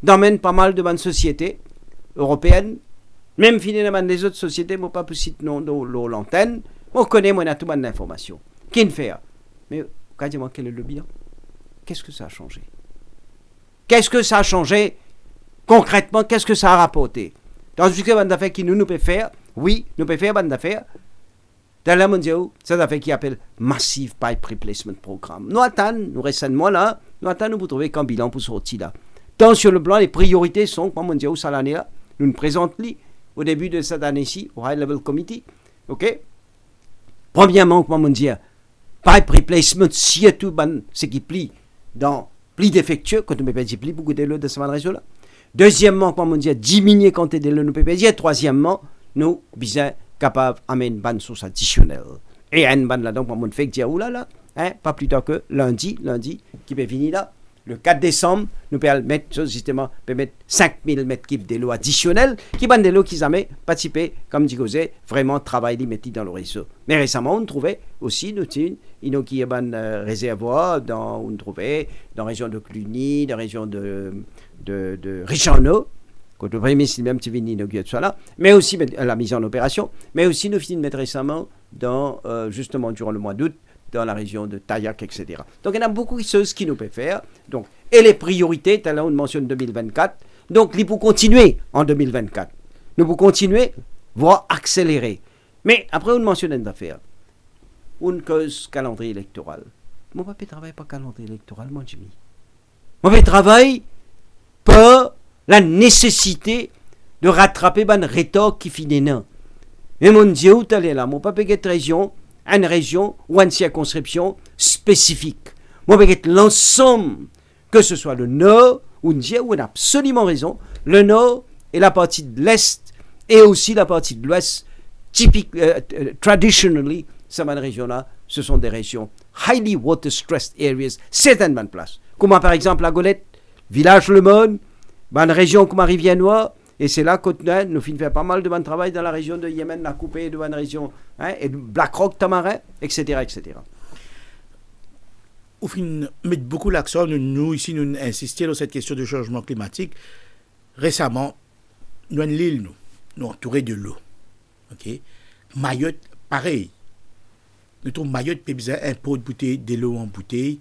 d'amener pas mal de bonnes sociétés européennes, Même finalement les autres sociétés, moi pas pour citer non l'antenne, on connaît moi tout bonne d'informations. Qui ne fait? Mais quand dis-moi quel est le bilan? Qu'est-ce que ça a changé? Qu'est-ce que ça a changé concrètement? Qu'est-ce que ça a rapporté? Dans une bande d'affaires qui nous peut faire, oui, nous peut faire bande d'affaires. Dans la mondiale, c'est d'affaires qui appelle Massive Pipe Replacement Programme. Nous attendons, nous récemment là, nous attendons pour trouver qu'un bilan pour sortir là. Tant sur le plan, les priorités sont, comme on dit où ça l'année là, nous présentons au début de cette année-ci, au High Level Committee. OK? Premièrement, comme on dit, pipe replacement, si tout ce qui plie dans pli défectueux, quand nous ne pouvons pas pli beaucoup de l'eau de cette région-là. Deuxièmement, comme on dit, diminuer quand de l'eau nous pouvons pas dire. Troisièmement, nous sommes capables d'amener une bonne source additionnelle. Et une bonne là, donc, comme on fait dire, oulala, pas plus tard que lundi, qui peut finir là. Le 4 décembre, nous pouvons mettre, justement, 5000 mètres cubes de l'eau additionnelle, qui sont des lots qui ont participé, comme dit José, vraiment travailler les mettre dans le réseau. Mais récemment, on trouvait aussi, nous, qui est un réservoir, on trouvait dans la région de Cluny, dans la région de Richano, quand le premier ministre même qui inauguré tout ça là, mais aussi la mise en opération, mais aussi nous finissons de mettre récemment, justement, durant le mois d'août, dans la région de Taillac, etc. Donc, il y a beaucoup de choses qui nous peuvent faire. Donc, et les priorités, tout à l'heure, on mentionne 2024. Donc, il faut continuer en 2024. Nous pouvons continuer, voire accélérer. Mais après, on mentionne une affaire. Une cause calendrier électoral. Mon papa ne travaille pas calendrier électoral, mon Jimmy. Mon papa travaille pour la nécessité de rattraper une rétorque qui finit non. Et mon Dieu, où tu là? Mon papa est région. Une région ou une circonscription spécifique. Moi, avec l'ensemble, que ce soit le nord, ou on a absolument raison, le nord et la partie de l'est et aussi la partie de l'ouest, traditionally, cette région-là, ce sont des régions highly water stressed areas, certaines places. Comme par exemple la Golette, village Le Monde, une région comme la Rivière-Noire. Et c'est là que nous faisons pas mal de bon travail dans la région de Yémen, la coupée de bonne région, et de Black Rock, Tamarin, etc., etc. Au fin, mettre beaucoup l'accent, nous ici, nous insistons sur cette question de changement climatique. Récemment, nous avons l'île, nous entourés de l'eau. OK? Mayotte, pareil. Nous trouvons Mayotte, peut besoin un pot de bouteille, de l'eau en bouteille.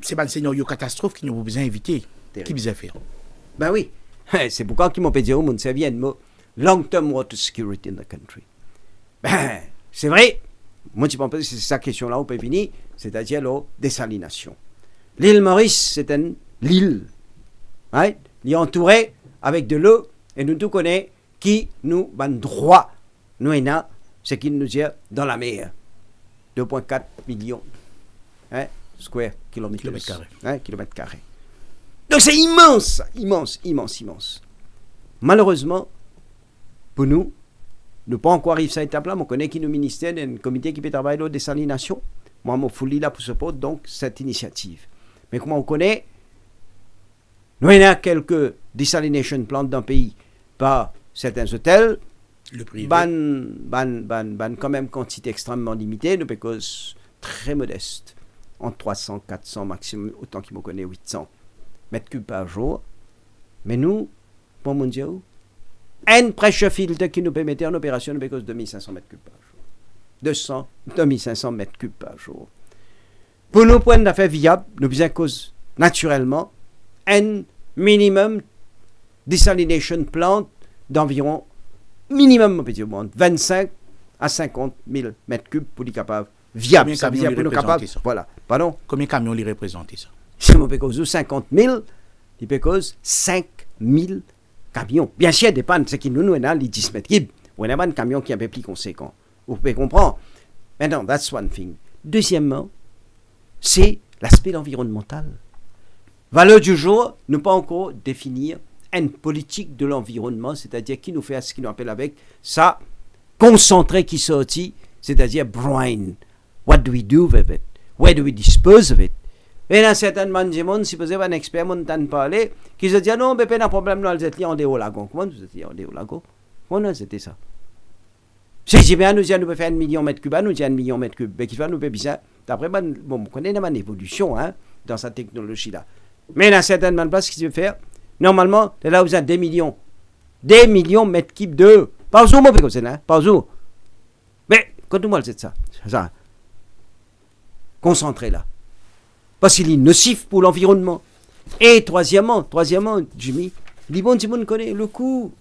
C'est un scénario catastrophe qui nous a besoin d'inviter. Qui besoin faire? Ben oui. C'est pourquoi ils m'ont dit au monde, ça vient de mot long-term water security in the country. Ben, c'est vrai. Moi, je pense que c'est sa question-là, on peut finir, c'est-à-dire la désalination. L'île Maurice, c'est une île. Right? Il est entouré avec de l'eau, et nous tous connaissons qui nous ban droit. Nous, c'est qu'il nous dit dans la mer. 2,4 millions square kilomètres carrés. Donc c'est immense, immense. Malheureusement, pour nous, nous pas encore arrivé à cette étape-là, mais on connaît qu'il y a un ministère, un comité qui peut travailler la désalination. Moi, je suis là pour supporter donc cette initiative. Mais comment on connaît, nous avons quelques desalination plants dans le pays par certains hôtels. Le privé. Ban quand même quantité extrêmement limitée, nous parce très modeste. Entre 300, 400 maximum, autant qu'il me connaît 800 mètres cubes par jour. Mais nous, pour mon Dieu, un pressure filter qui nous permettait en opération nous cause 2500 mètres cubes par jour. 2500 mètres cubes par jour. Pour nos points d'affaires viables, nous besoin cause naturellement un minimum desalination plant d'environ minimum 25 à 50 000 mètres cubes pour les capables viables. Ça veut dire pour nous capables. Voilà. Pardon? Combien de camions les représenter ça? Si on peut cause 50 000, il peut cause 5 000 camions. Bien sûr, dépend de ce qui nous est dans les 10 mètres cubes. On a un camion qui est un peu plus conséquent. Vous pouvez comprendre. Maintenant, that's one thing. Deuxièmement, c'est l'aspect environnemental. Valeur du jour, ne pas encore définir une politique de l'environnement, c'est-à-dire qui nous fait ce qu'on appelle avec ça, concentré qui sortit, c'est-à-dire brain. What do we do with it? Where do we dispose of it? Et dans certaines monde, si vous avez un expert, on entend parler, qui se dit, non, mais pas de problème, nous allons en déo lagon. Comment vous êtes en déo lagon? Comment c'était ça? Si bien nous disons, nous pouvons faire 1 million de mètres cubes, nous disons 1 million de mètres cubes, mais qui va nous faire bizarre. D'après, bon, on connaît une évolution, dans cette technologie-là. Mais dans certaines places, ce qu'il veut faire, normalement, là, vous avez 2 millions Des millions de mètres cubes d'eau. Par jour, mon péco, c'est là. Par jour. Mais, quand nous c'est ça. Ça. Concentré là. Parce qu'il est nocif pour l'environnement. Et troisièmement, Jimmy, les bons Timon connaît le coût.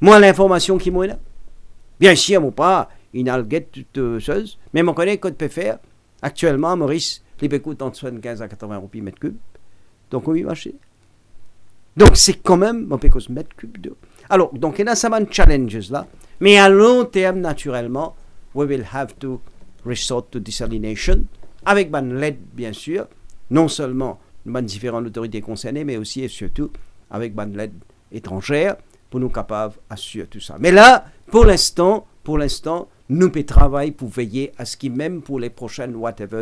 Moi, l'information qui m'a là. Bien sûr, mon pas, il n'a pas toute chose, mais on connaît qu'on peut faire. Actuellement, Maurice, les pécos entre 75 à 80 roupies mètre cube. Donc, on y marche. Donc, c'est quand même, on peut mètre cube d'eau. Alors, donc, il y a ça de challenges là. Mais à long terme, naturellement, we will have to resort to desalination, avec l'aide, bien sûr, non seulement de différentes autorités concernées, mais aussi et surtout avec l'aide étrangère, pour nous capables d'assurer tout ça. Mais là, pour l'instant, nous pouvons travailler pour veiller à ce qui, même pour les prochaines,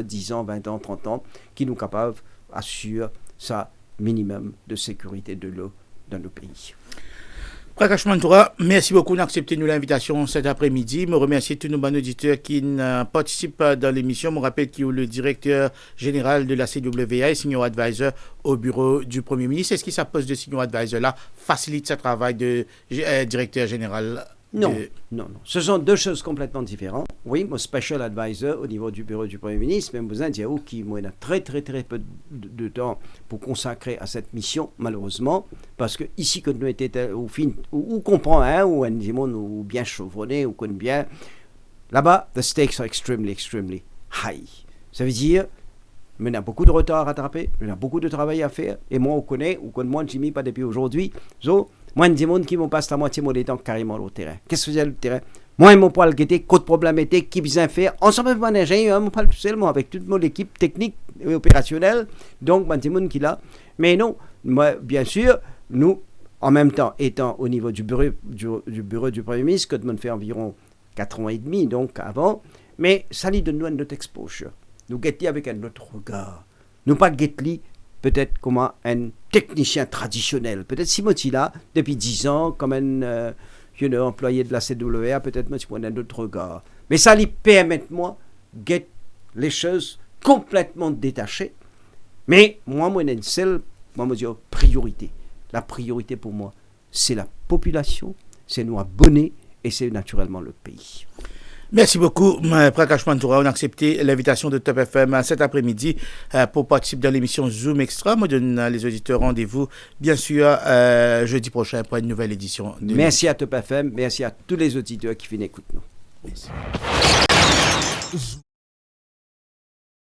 10 ans, 20 ans, 30 ans, qui nous capables d'assurer ça minimum de sécurité de l'eau dans nos pays. Prakash Mantoura, merci beaucoup d'accepter l'invitation cet après-midi. Je remercie tous nos auditeurs qui participent dans l'émission. Je rappelle qu'il y a le directeur général de la CWA et senior advisor au bureau du Premier ministre. Est-ce que sa poste de senior advisor là facilite ce travail de directeur général? Non. Ce sont deux choses complètement différentes. Oui, mon special advisor au niveau du bureau du Premier ministre, même besoin de qui a très peu de temps pour consacrer à cette mission, malheureusement, parce que ici, quand nous étions au fin, ou comprend, ou bien chevronné, ou connaît bien, là-bas, the stakes are extremely high. Ça veut dire, on a beaucoup de retard à rattraper, on a beaucoup de travail à faire, et moi, on connaît moi, Jimmy, pas depuis aujourd'hui, moi, des gens qui m'ont passé la moitié de temps carrément au terrain. Qu'est-ce que c'est le terrain? Moi, ils m'ont pas le guetté, côte problème était, qui besoin faire. Ensemble avec mon ingénieur, on parle seulement avec toute mon équipe technique et opérationnelle. Donc, des gens qui là. Mais non, moi, bien sûr, nous, en même temps, étant au niveau du bureau du Premier ministre, que nous fait environ 4 ans et demi, donc avant, mais ça lui donne notre exposure. Nous guettons avec un autre regard. Nous pas guettons peut-être comme un technicien traditionnel. Peut-être Simoti là, depuis 10 ans, comme un employé de la CWA, peut-être moi, je prends un autre regard. Mais ça lui permet, moi, de les choses complètement détachées. Mais moi, une seule, je dis priorité. La priorité pour moi, c'est la population, c'est nous abonnés et c'est naturellement le pays. Merci beaucoup, Prakash Mantoura. On a accepté l'invitation de Top FM cet après-midi pour participer dans l'émission Zoom Extra. Moi, je donne les auditeurs rendez-vous, bien sûr, jeudi prochain pour une nouvelle édition. Merci à Top FM, merci à tous les auditeurs qui viennent écouter nous. Merci.